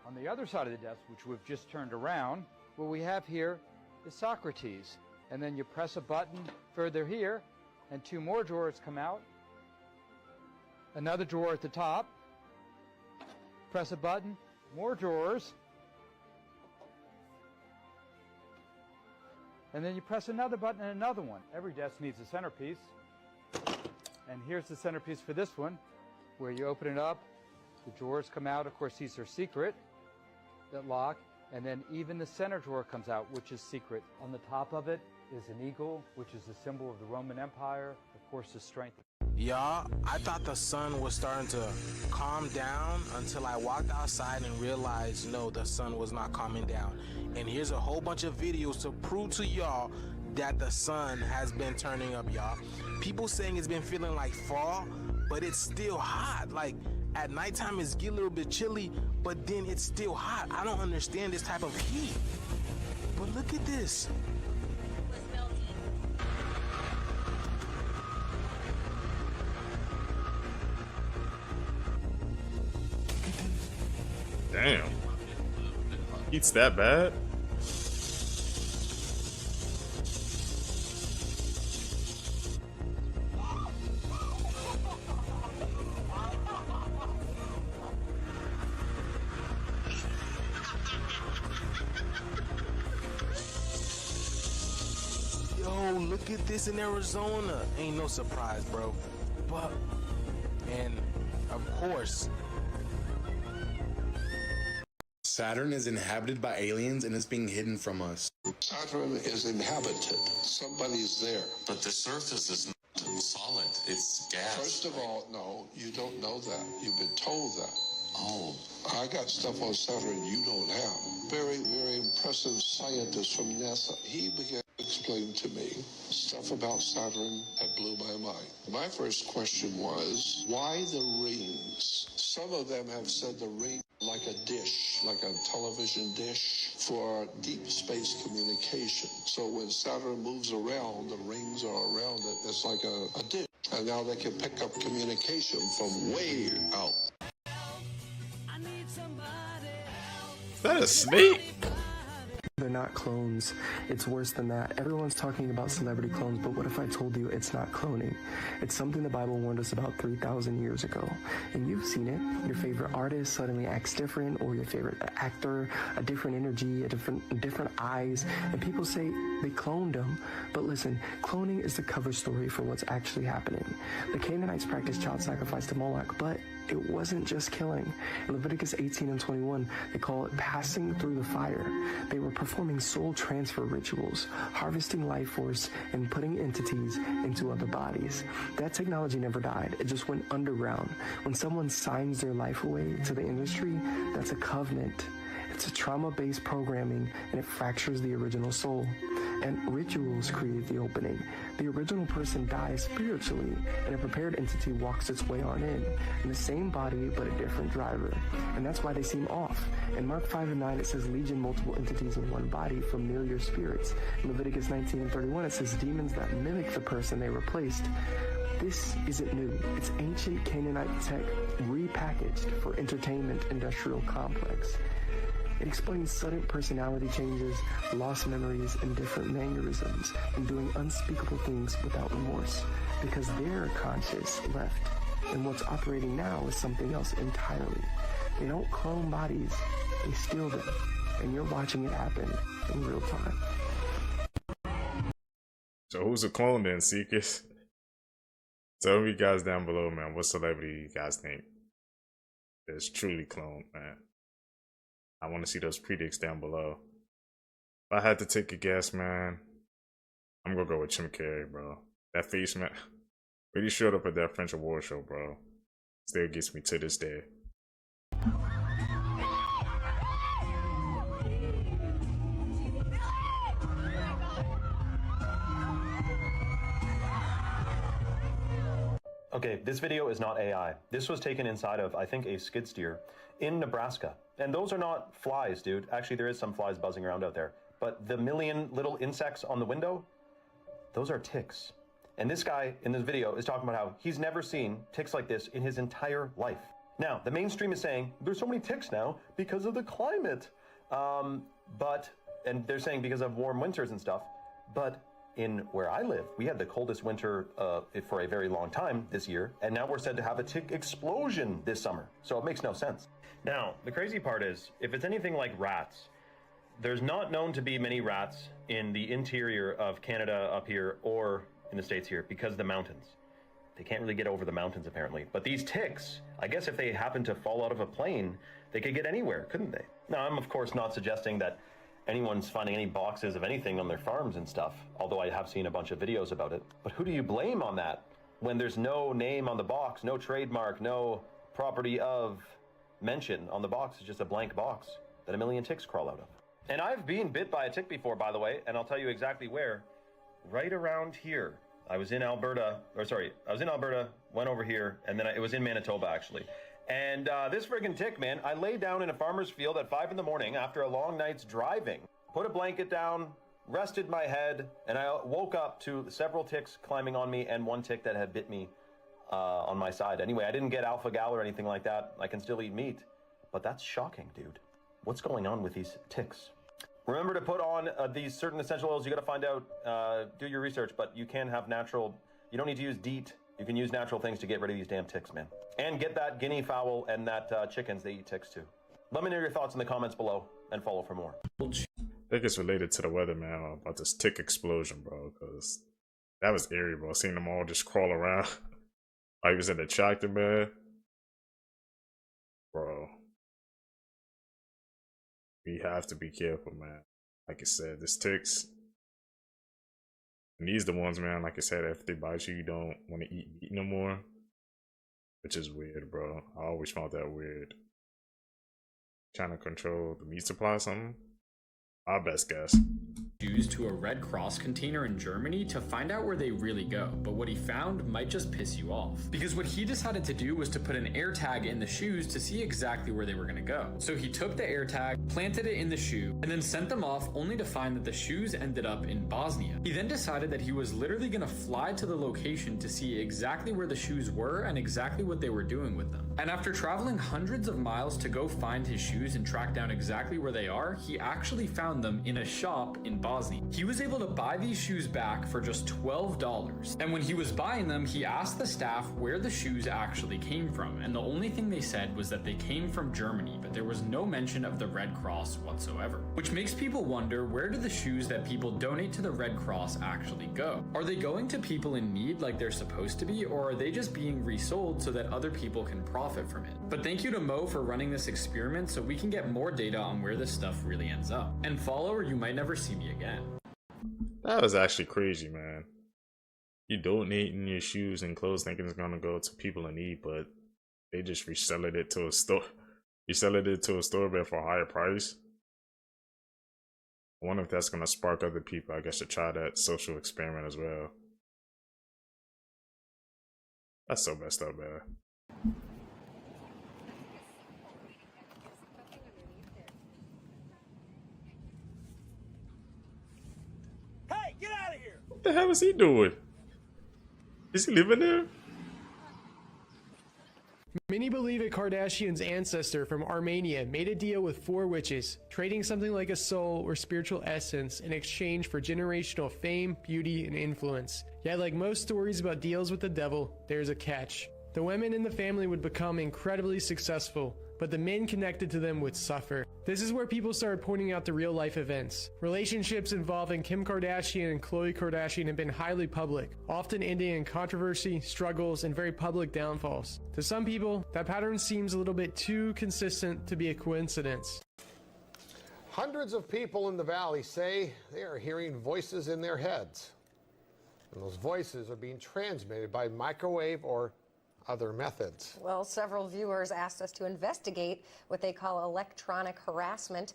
On the other side of the desk, which we've just turned around, what we have here is Socrates. And then you press a button further here and 2 more drawers come out. Another drawer at the top. Press a button, more drawers. And then you press another button and another one. Every desk needs a centerpiece. And here's the centerpiece for this one, where you open it up, the drawers come out. Of course, these are secret that lock. And then even the center drawer comes out, which is secret. On the top of it is an eagle, which is the symbol of the Roman Empire. Of course, the strength. Y'all, I thought the sun was starting to calm down until I walked outside and realized, no, the sun was not calming down. And here's a whole bunch of videos to prove to y'all that the sun has been turning up, y'all. People saying it's been feeling like fall, but it's still hot. Like, at nighttime it's get a little bit chilly, but then it's still hot. I don't understand this type of heat. But look at this. Damn. Heat's that bad? Yo, look at this in Arizona. Ain't no surprise, bro. But, and of course, Saturn is inhabited by aliens and it's being hidden from us. Saturn is inhabited. Somebody's there. But the surface is not solid. It's gas. First of all, no, you don't know that. You've been told that. Oh. I got stuff on Saturn you don't have. Very, very impressive scientist from NASA. He began to explain to me stuff about Saturn that blew my mind. My first question was, why the rings? Some of them have said the ring like a dish, like a television dish for deep space communication. So when Saturn moves around, the rings are around it. It's like a dish. And now they can pick up communication from way out. Is that a snake? They're not clones. It's worse than that. Everyone's talking about celebrity clones, but what if I told you it's not cloning? It's something the Bible warned us about 3,000 years ago. And you've seen it. Your favorite artist suddenly acts different, or your favorite actor, a different energy, different eyes, and people say they cloned them. But listen, cloning is the cover story for what's actually happening. The Canaanites practiced child sacrifice to Moloch, but it wasn't just killing. In Leviticus 18 and 21, they call it passing through the fire. They were performing soul transfer rituals, harvesting life force and putting entities into other bodies. That technology never died. It just went underground. When someone signs their life away to the industry, that's a covenant. It's a trauma-based programming, and it fractures the original soul. and rituals create the opening. The original person dies spiritually, and a prepared entity walks its way on in the same body but a different driver. And that's why they seem off. In Mark 5 and 9, it says legion, multiple entities in one body, familiar spirits. In Leviticus 19 and 31, it says demons that mimic the person they replaced. This isn't new. It's ancient Canaanite tech repackaged for entertainment industrial complex. It explains sudden personality changes, lost memories, and different mannerisms, and doing unspeakable things without remorse, because their conscious left, and what's operating now is something else entirely. They don't clone bodies, they steal them, and you're watching it happen in real time. So who's a clone then, Seekers? Tell me guys down below, man, what celebrity you guys think is truly cloned, man. I want to see those predicts down below. If I had to take a guess, man, I'm gonna go with Jim Carrey, bro. That face, man, really showed up at that French award show, bro. Still gets me to this day. Okay, this video is not AI. This was taken inside of, I think, a skid steer in Nebraska. And those are not flies, dude. Actually, there is some flies buzzing around out there. But the million little insects on the window, those are ticks. And this guy in this video is talking about how he's never seen ticks like this in his entire life. Now, the mainstream is saying there's so many ticks now because of the climate. And they're saying because of warm winters and stuff. But in where I live, we had the coldest winter for a very long time this year, and now we're said to have a tick explosion this summer. So it makes no sense. Now, the crazy part is, if it's anything like rats, there's not known to be many rats in the interior of Canada up here or in the States here because of the mountains. They can't really get over the mountains apparently. But these ticks, I guess if they happen to fall out of a plane, they could get anywhere, couldn't they? Now, I'm of course not suggesting that anyone's finding any boxes of anything on their farms and stuff, although I have seen a bunch of videos about it. But who do you blame on that when there's no name on the box, no trademark, no property of mention on the box? It's just a blank box that a million ticks crawl out of. And I've been bit by a tick before, by the way, and I'll tell you exactly where. Right around here. I was in Alberta, went over here, and then it was in Manitoba, actually. And this friggin' tick, man, I lay down in a farmer's field at 5 in the morning after a long night's driving, put a blanket down, rested my head, and I woke up to several ticks climbing on me and one tick that had bit me on my side. Anyway, I didn't get alpha-gal or anything like that. I can still eat meat. But that's shocking, dude. What's going on with these ticks? Remember to put on these certain essential oils. You got to find out, do your research, but you can have natural, you don't need to use DEET. You can use natural things to get rid of these damn ticks, man. And get that guinea fowl and that chickens, they eat ticks too. Let me know your thoughts in the comments below and follow for more. I think it's related to the weather, man, about this tick explosion, bro, because that was eerie, bro. Seeing them all just crawl around. I was in the tractor, man. Bro. We have to be careful, man. Like I said, this ticks. And these the ones, man, like I said, if they bite you, you don't want to eat meat no more. Which is weird, bro. I always found that weird. Trying to control the meat supply or something? Our best guess. Shoes to a Red Cross container in Germany to find out where they really go, but what he found might just piss you off. Because what he decided to do was to put an air tag in the shoes to see exactly where they were going to go. So he took the air tag, planted it in the shoe, and then sent them off only to find that the shoes ended up in Bosnia. He then decided that he was literally going to fly to the location to see exactly where the shoes were and exactly what they were doing with them. And after traveling hundreds of miles to go find his shoes and track down exactly where they are, he actually found them in a shop in Bosnia. He was able to buy these shoes back for just $12. And when he was buying them, he asked the staff where the shoes actually came from. And the only thing they said was that they came from Germany, but there was no mention of the Red Cross whatsoever. Which makes people wonder, where do the shoes that people donate to the Red Cross actually go? Are they going to people in need like they're supposed to be, or are they just being resold so that other people can profit from it? But thank you to Mo for running this experiment so we can get more data on where this stuff really ends up. And follow or you might never see me again. That was actually crazy, man. You donating your shoes and clothes thinking it's gonna go to people in need, but they just reselling it to a store. Reselling it to a store but for a higher price. I wonder if that's gonna spark other people, I guess, to try that social experiment as well. That's so messed up, man. Hey, get out of here! What the hell is he doing? Is he living there? Many believe a Kardashian's ancestor from Armenia made a deal with 4 witches, trading something like a soul or spiritual essence in exchange for generational fame, beauty, and influence. Yet, like most stories about deals with the devil, there's a catch. The women in the family would become incredibly successful, but the men connected to them would suffer. This is where people started pointing out the real-life events. Relationships involving Kim Kardashian and Khloe Kardashian have been highly public, often ending in controversy, struggles, and very public downfalls. To some people, that pattern seems a little bit too consistent to be a coincidence. Hundreds of people in the valley say they are hearing voices in their heads. And those voices are being transmitted by microwave or other methods. Well, several viewers asked us to investigate what they call electronic harassment.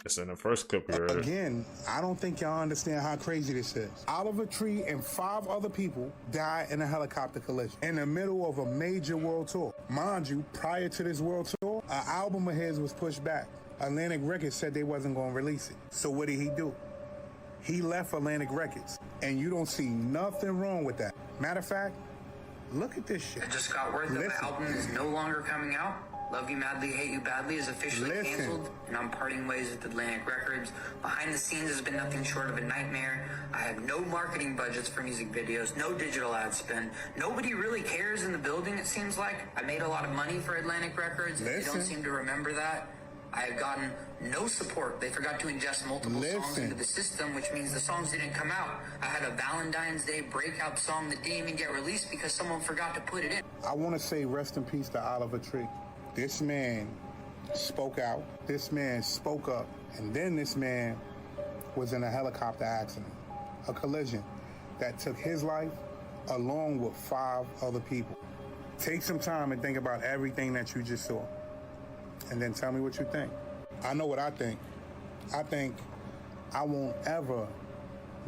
It's in the first clip we heard. Again, I don't think y'all understand how crazy this is. Oliver Tree and 5 other people died in a helicopter collision in the middle of a major world tour. Mind you, prior to this world tour, an album of his was pushed back. Atlantic Records said they wasn't going to release it. So what did he do? He left Atlantic Records, and you don't see nothing wrong with that. Matter of fact, look at this shit. I just got word that my album is no longer coming out. Love You Madly, Hate You Badly is officially canceled, and I'm parting ways with Atlantic Records. Behind the scenes has been nothing short of a nightmare. I have no marketing budgets for music videos, no digital ad spend. Nobody really cares in the building, it seems like. I made a lot of money for Atlantic Records, and they don't seem to remember that. I have gotten no support. They forgot to ingest multiple songs into the system, which means the songs didn't come out. I had a Valentine's Day breakout song that didn't even get released because someone forgot to put it in. I want to say rest in peace to Oliver Tree. This man spoke out. This man spoke up. And then this man was in a helicopter accident, a collision that took his life along with 5 other people. Take some time and think about everything that you just saw. And then tell me what you think. I know what I think. I think I won't ever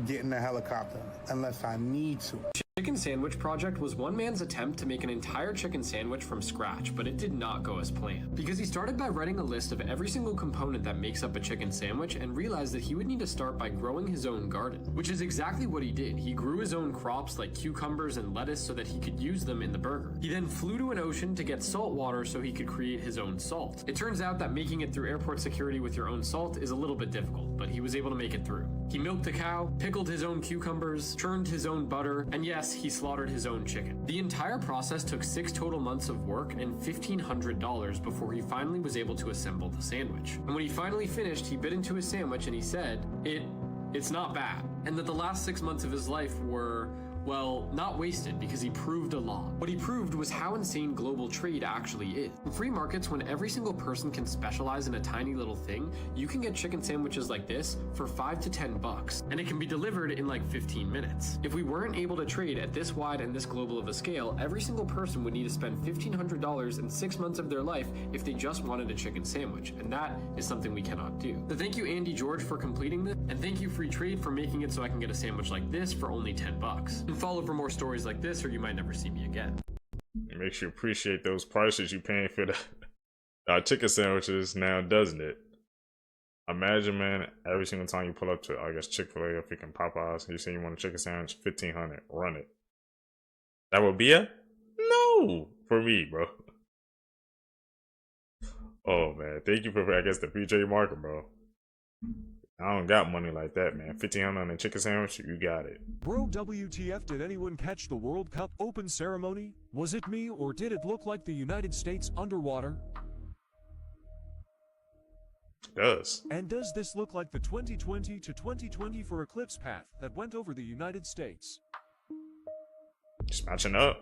get in a helicopter unless I need to. Chicken Sandwich Project was one man's attempt to make an entire chicken sandwich from scratch, but it did not go as planned. Because he started by writing a list of every single component that makes up a chicken sandwich and realized that he would need to start by growing his own garden, which is exactly what he did. He grew his own crops like cucumbers and lettuce so that he could use them in the burger. He then flew to an ocean to get salt water so he could create his own salt. It turns out that making it through airport security with your own salt is a little bit difficult, but he was able to make it through. He milked a cow, pickled his own cucumbers, churned his own butter, and yes, he slaughtered his own chicken. The entire process took 6 total months of work and $1,500 before he finally was able to assemble the sandwich. And when he finally finished, he bit into his sandwich and he said, it's not bad. And that the last 6 months of his life were, well, not wasted because he proved a lot. What he proved was how insane global trade actually is. In free markets, when every single person can specialize in a tiny little thing, you can get chicken sandwiches like this for $5 to $10, and it can be delivered in like 15 minutes. If we weren't able to trade at this wide and this global of a scale, every single person would need to spend $1,500 in 6 months of their life if they just wanted a chicken sandwich, and that is something we cannot do. So thank you, Andy George, for completing this, and thank you, Free Trade, for making it so I can get a sandwich like this for only $10. Follow for more stories like this, or you might never see me again. It makes you appreciate those prices you paying for the chicken sandwiches now, doesn't it? Imagine, man, every single time you pull up to, I guess, Chick-fil-A or freaking Popeyes, you say you want a chicken sandwich, $1,500, run it. That would be a no for me, bro. Oh man, thank you for, I guess, the PJ market, bro. I don't got money like that, man. $1,500 on a chicken sandwich, you got it. Bro, WTF, did anyone catch the World Cup open ceremony? Was it me, or did it look like the United States underwater? It does. And does this look like the 2020 to 2024 eclipse path that went over the United States? Just matching up.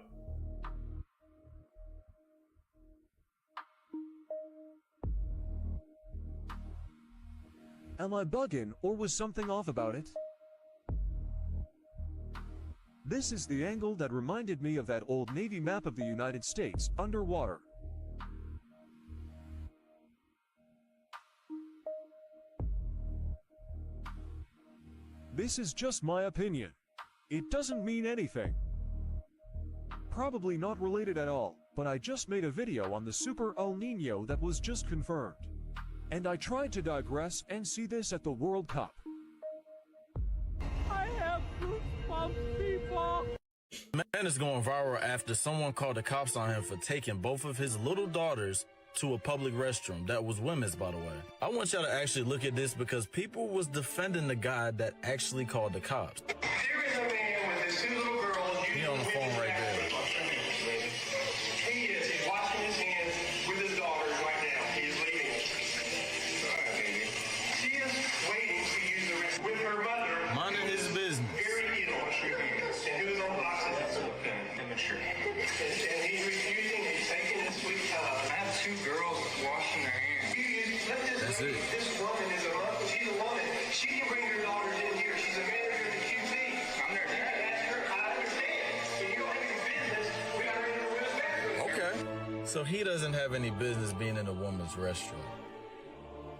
Am I bugging, or was something off about it? This is the angle that reminded me of that old Navy map of the United States, underwater. This is just my opinion. It doesn't mean anything. Probably not related at all, but I just made a video on the Super El Nino that was just confirmed. And I tried to digress and see this at the World Cup. I have goosebumps, people. Man is going viral after someone called the cops on him for taking both of his little daughters to a public restroom that was women's, by the way. I want y'all to actually look at this because people was defending the guy that actually called the cops. There is a man with his two little girls. He on the phone right there. He is. He's washing his hands with his daughters right now. He is leaving us. All right, baby. She is waiting to use the restroom with her mother. Minding his business. Very ill. And who is on oxygen. Immature. And he's refusing. He's taking his sweet time. I have two girls washing their hands. That's it. This woman is a mother. She's a woman. She can bring her daughters in here. She's a manager of the QT. I'm their dad. That's her. I understand. If you don't have any business, we got to read the women's bathroom. Okay. So he doesn't have any business being in a woman's restroom.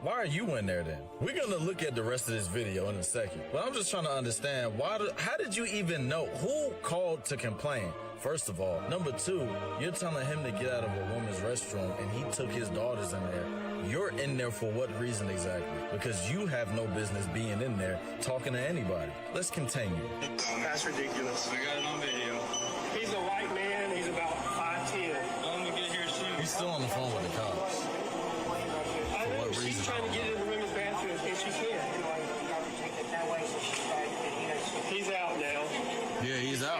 Why are you in there then? We're gonna look at the rest of this video in a second. But I'm just trying to understand how did you even know? Who called to complain? First of all. Number two, you're telling him to get out of a woman's restroom and he took his daughters in there. You're in there for what reason exactly? Because you have no business being in there talking to anybody. Let's continue. That's ridiculous. I got it on video. He's a white man. He's about 5'10". Let me get here soon. He's still on the phone with the cops. I know. She's trying to get in the women's bathroom and she can't. He's out now. Yeah, he's out.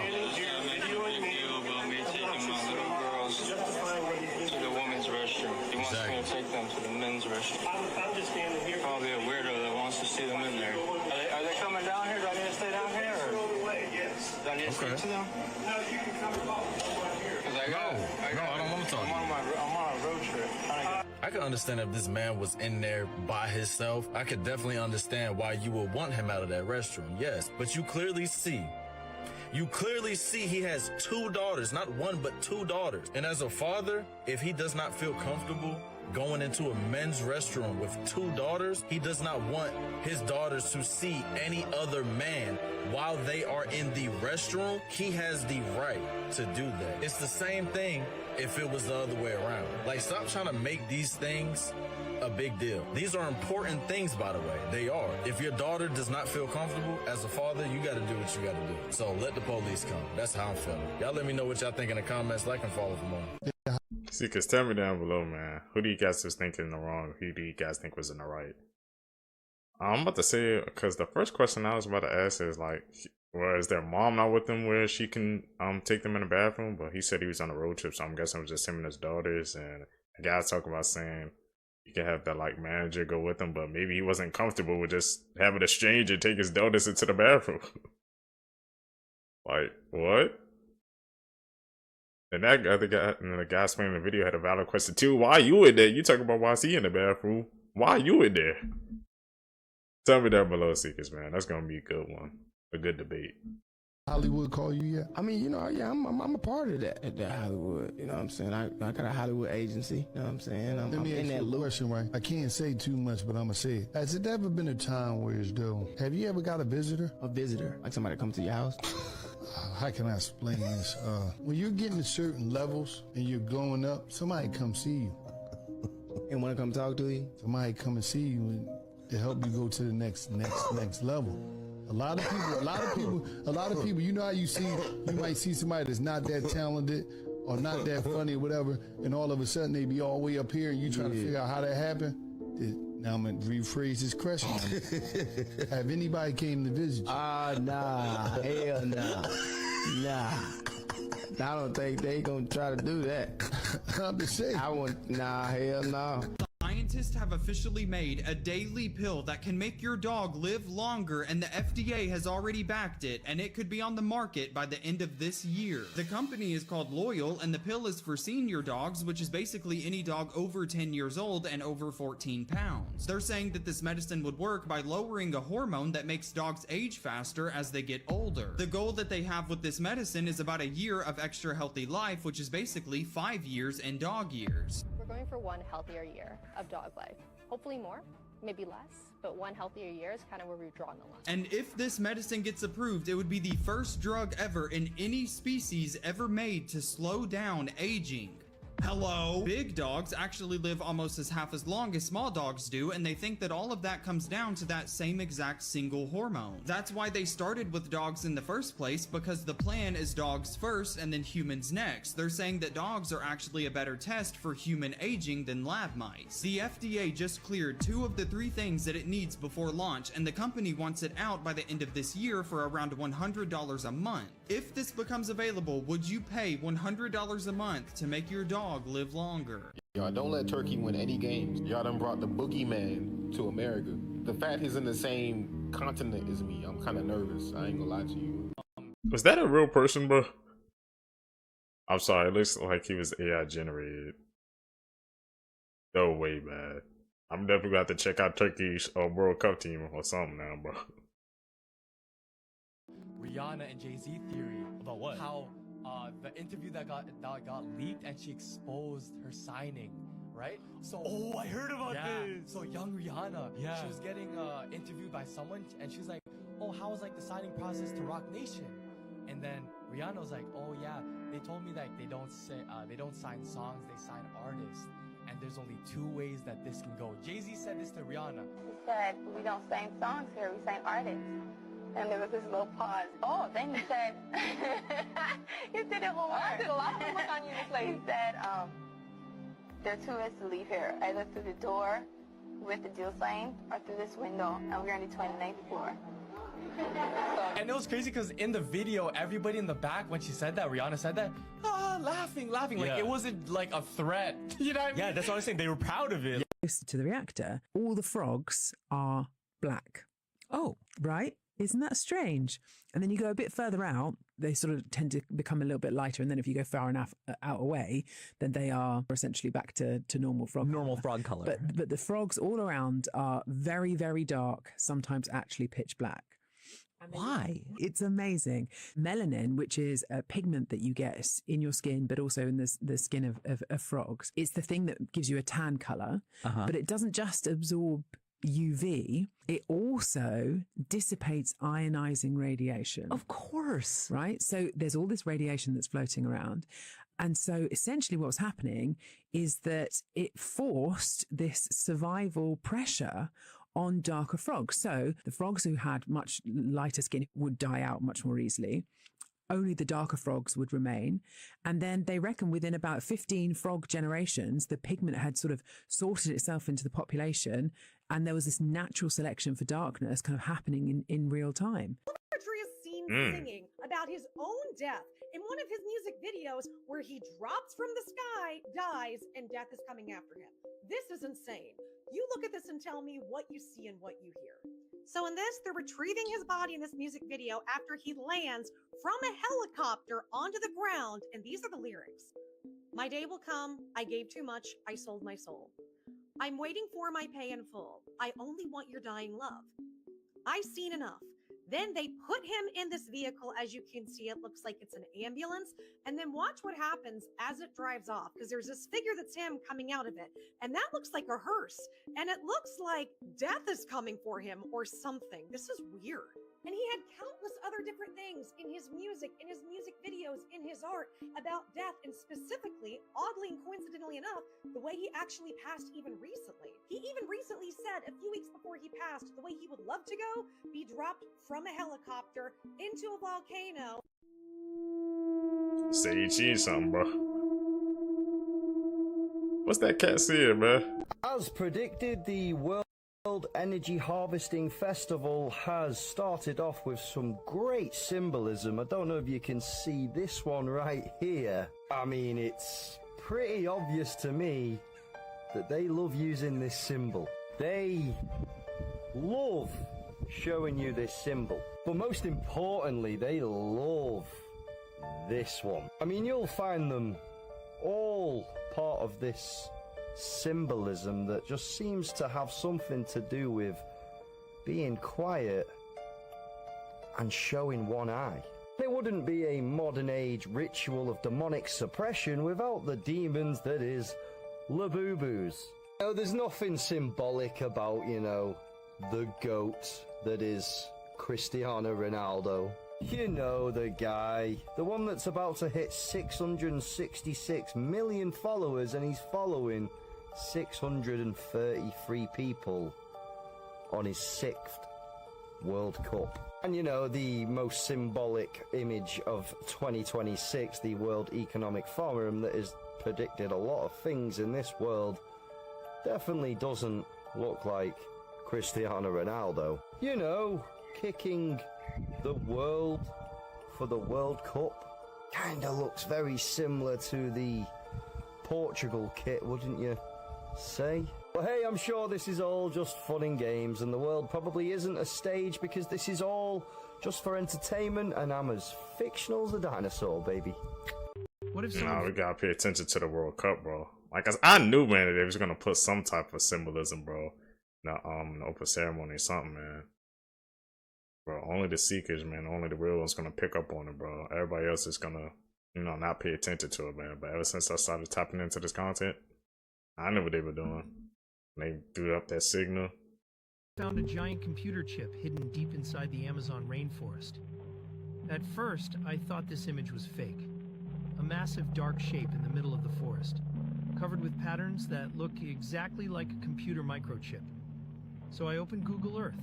To the women's restroom. He wants me to take them to the men's restroom. I'm just standing here. Probably a weirdo that wants to see them in there. Are they coming down here? Do I need to stay down here? Yes. Do I need to speak to them? No, you can come and talk to them right here. I don't want to talk. I'm on a road trip. I can understand if this man was in there by himself. I could definitely understand why you would want him out of that restroom. Yes, but you clearly see he has two daughters, not one, but two daughters. And as a father, if he does not feel comfortable going into a men's restroom with two daughters, he does not want his daughters to see any other man while they are in the restroom. He has the right to do that. It's the same thing if it was the other way around. Like, stop trying to make these things a big deal. These are important things, by the way. They are. If your daughter does not feel comfortable as a father, you got to do what you got to do. So let the police come. That's how I'm feeling. Y'all let me know what y'all think in the comments. Like and follow for more. See, cause tell me down below, man. Who do you guys was thinking in the wrong? Who do you guys think was in the right? I'm about to say, cause the first question I was about to ask is like, well, is their mom not with them where she can take them in the bathroom? But he said he was on a road trip, so I'm guessing it was just him and his daughters. And the guy's talking about saying you can have the like manager go with him, but maybe he wasn't comfortable with just having a stranger take his daughters into the bathroom. Like, what? And that other guy, and the guy explaining the video had a valid question too. Why you in there? You talking about why is he in the bathroom? Why you in there? Tell me down below, Seekers, man. That's gonna be a good one. A good debate. Hollywood call you yet? I mean, you know, yeah, I'm a part of that Hollywood. You know what I'm saying? I got a Hollywood agency. You know what I'm saying? I'm in that loop. Question, right? I can't say too much, but I'm gonna say it. Has it ever been a time where it's though? Have you ever got a visitor? A visitor, like somebody come to your house? How can I explain this? When you're getting to certain levels and you're going up, somebody come see you. And want to come talk to you? Somebody come and see you to help you go to the next level. A lot of people, you know how you might see somebody that's not that talented or not that funny or whatever, and all of a sudden they be all the way up here and you trying to figure out how that happened. Now I'm going to rephrase this question. Have anybody came to visit you? Nah, hell nah. Nah. I don't think they gonna try to do that. I'm just saying. Nah, hell no. Scientists have officially made a daily pill that can make your dog live longer, and the FDA has already backed it, and it could be on the market by the end of this year. The company is called Loyal, and the pill is for senior dogs, which is basically any dog over 10 years old and over 14 pounds. They're saying that this medicine would work by lowering a hormone that makes dogs age faster as they get older. The goal that they have with this medicine is about a year of extra healthy life, which is basically 5 years in dog years. We're going for one healthier year of dog life. Hopefully more. maybe less, but 1 healthier year is kind of where we've drawn the line. And if this medicine gets approved, it would be the first drug ever in any species ever made to slow down aging. Hello? Big dogs actually live almost half as long as small dogs do, and they think that all of that comes down to that same exact single hormone. That's why they started with dogs in the first place, because the plan is dogs first and then humans next. They're saying that dogs are actually a better test for human aging than lab mice. The FDA just cleared 2 of the 3 things that it needs before launch, and the company wants it out by the end of this year for around $100 a month. If this becomes available, would you pay $100 a month to make your dog live longer? Y'all don't let Turkey win any games. Y'all done brought the boogeyman to America. The fact he's in the same continent as me, I'm kind of nervous. I ain't gonna lie to you. Was that a real person, bro? I'm sorry, it looks like he was AI generated. No way, man. I'm definitely gonna have to check out Turkey's World Cup team or something now, bro. Rihanna and Jay-Z theory about what? How the interview that got leaked and she exposed her signing, right? So I heard about this. So young Rihanna, she was getting interviewed by someone, and she was like, "Oh, how was like the signing process to Rock Nation?" And then Rihanna was like, "Oh yeah, they told me that they don't sign songs, they sign artists, and there's only 2 ways that this can go." Jay-Z said this to Rihanna. He said, "We don't sign songs here, we sign artists." And there was this little pause. Oh, then he said, you did it homework. I did a lot of homework on you this lady. He said, there are 2 ways to leave here, either through the door with the deal sign or through this window, and we're on the 29th floor. And it was crazy because in the video, everybody in the back, when she said that, Rihanna said that, laughing. Like it wasn't like a threat. You know what I mean? Yeah, that's what I was saying. They were proud of it. To the reactor, all the frogs are black. Oh, right. Isn't that strange? And then you go a bit further out, they sort of tend to become a little bit lighter. And then if you go far enough out away, then they are essentially back to normal frog color. But the frogs all around are very, very dark, sometimes actually pitch black. Why? It's amazing. Melanin, which is a pigment that you get in your skin, but also in the skin of frogs, it's the thing that gives you a tan color, but it doesn't just absorb UV, it also dissipates ionizing radiation. Of course. Right? So there's all this radiation that's floating around. And so essentially what was happening is that it forced this survival pressure on darker frogs. So the frogs who had much lighter skin would die out much more easily. Only the darker frogs would remain. And then they reckon within about 15 frog generations, the pigment had sort of sorted itself into the population, and there was this natural selection for darkness kind of happening in real time. Marjorie is seen singing about his own death in one of his music videos where he drops from the sky, dies, and death is coming after him. This is insane. You look at this and tell me what you see and what you hear. So in this, they're retrieving his body in this music video after he lands from a helicopter onto the ground, and these are the lyrics. My day will come, I gave too much, I sold my soul. I'm waiting for my pay in full. I only want your dying love. I've seen enough. Then they put him in this vehicle. As you can see, it looks like it's an ambulance. And then watch what happens as it drives off, because there's this figure that's him coming out of it. And that looks like a hearse. And it looks like death is coming for him or something. This is weird. And he had countless other different things in his music videos, in his art about death, and specifically, oddly and coincidentally enough, the way he actually passed even recently. He even recently said a few weeks before he passed, the way he would love to go, be dropped from a helicopter into a volcano. Say you cheese something, bro. What's that cat saying, man? As predicted, the World Energy Harvesting Festival has started off with some great symbolism. I don't know if you can see this one right here. I mean, it's pretty obvious to me that they love using this symbol. They love showing you this symbol. But most importantly, they love this one. I mean, you'll find them all part of this symbolism that just seems to have something to do with being quiet and showing one eye. There wouldn't be a modern age ritual of demonic suppression without the demons that is Labubu's. No, there's nothing symbolic about, you know, the GOAT that is Cristiano Ronaldo. You know, the guy, the one that's about to hit 666 million followers, and he's following 633 people on his 6th World Cup. And you know, the most symbolic image of 2026, the World Economic Forum that has predicted a lot of things in this world, definitely doesn't look like Cristiano Ronaldo. You know, kicking the world for the World Cup kinda looks very similar to the Portugal kit, wouldn't you say? But hey, I'm sure this is all just fun and games, and the world probably isn't a stage, because this is all just for entertainment, and I'm as fictional as a dinosaur, baby. What if we gotta pay attention to the World Cup, bro. Like, I knew, man, that they was gonna put some type of symbolism, bro. The open ceremony or something, man. Bro, only the seekers, man. Only the real ones gonna pick up on it, bro. Everybody else is gonna, you know, not pay attention to it, man. But ever since I started tapping into this content, I knew what they were doing. They threw up that signal. Found a giant computer chip hidden deep inside the Amazon rainforest. At first, I thought this image was fake. A massive dark shape in the middle of the forest, covered with patterns that look exactly like a computer microchip. So I opened Google Earth.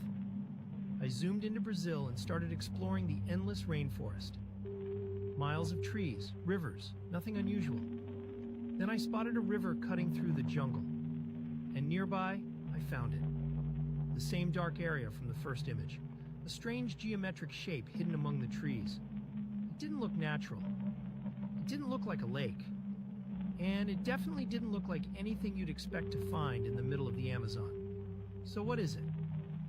I zoomed into Brazil and started exploring the endless rainforest. Miles of trees, rivers, nothing unusual. Then I spotted a river cutting through the jungle. And nearby, I found it. The same dark area from the first image. A strange geometric shape hidden among the trees. It didn't look natural. It didn't look like a lake. And it definitely didn't look like anything you'd expect to find in the middle of the Amazon. So what is it?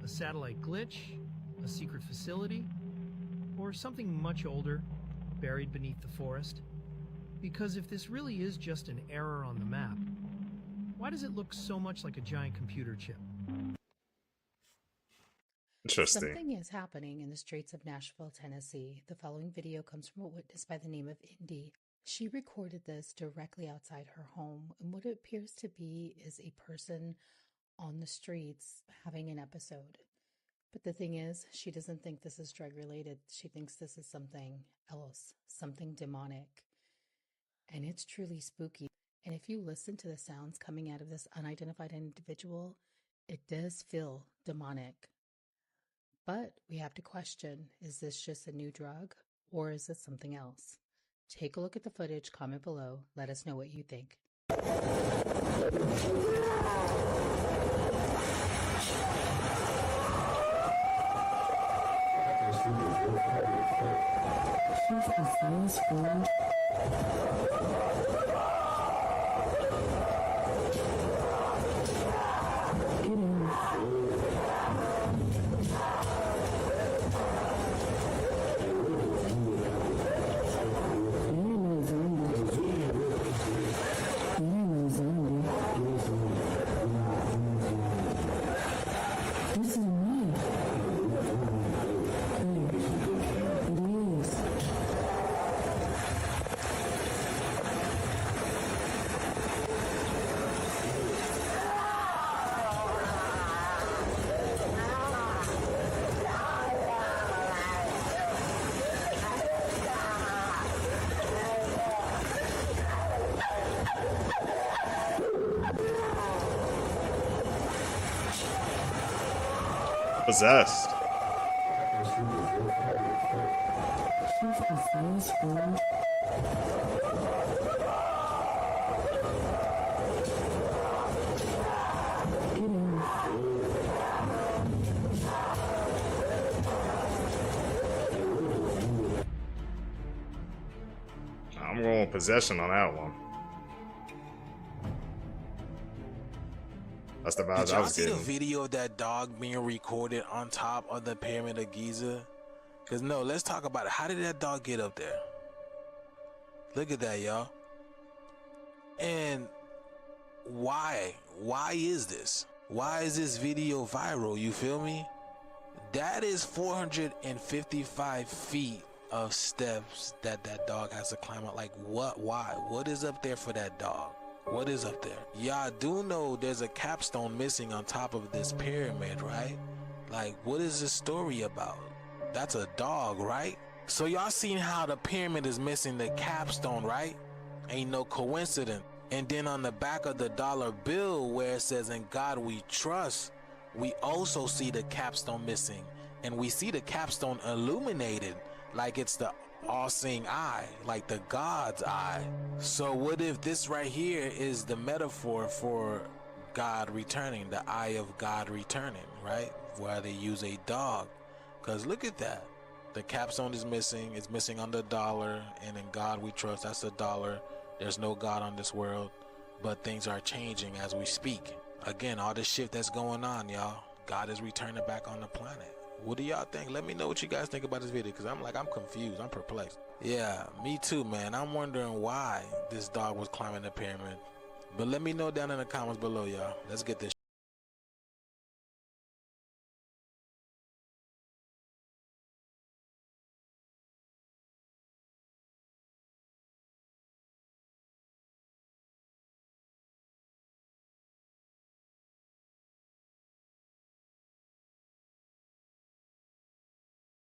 A satellite glitch? A secret facility? Or something much older, buried beneath the forest? Because if this really is just an error on the map, why does it look so much like a giant computer chip? Interesting. Something is happening in the streets of Nashville, Tennessee. The following video comes from a witness by the name of Indy. She recorded this directly outside her home, and what it appears to be is a person on the streets having an episode. But the thing is, she doesn't think this is drug related. She thinks this is something else, something demonic. And it's truly spooky. And if you listen to the sounds coming out of this unidentified individual, it does feel demonic. But we have to question, is this just a new drug or is it something else? Take a look at the footage, comment below, let us know what you think. Possessed. I'm going possession on that one. That's the vibes I was getting. Did y'all see the video of that dog being recorded on top of the Pyramid of Giza? Because no, let's talk about it. How did that dog get up there? Look at that, y'all. And why? Why is this? Why is this video viral? You feel me? That is 455 feet of steps that dog has to climb up. Like what? Why? What is up there for that dog? What is up there? Y'all do know there's a capstone missing on top of this pyramid, right? Like, what is this story about? That's a dog, right? So y'all seen how the pyramid is missing the capstone, right? Ain't no coincidence. And then on the back of the dollar bill where it says "In God We Trust," we also see the capstone missing. And we see the capstone illuminated like it's the all-seeing eye, like the God's eye. So what if this right here is the metaphor for God returning, the eye of God returning, right? Where they use a dog. Because look at that. The capstone is missing. It's missing on the dollar. And in God we trust. That's a dollar. There's no God on this world. But things are changing as we speak. Again, all this shit that's going on, y'all. God is returning back on the planet. What do y'all think? Let me know what you guys think about this video, because I'm confused. I'm perplexed. Yeah, me too, man. I'm wondering why this dog was climbing the pyramid. But let me know down in the comments below, y'all. Let's get this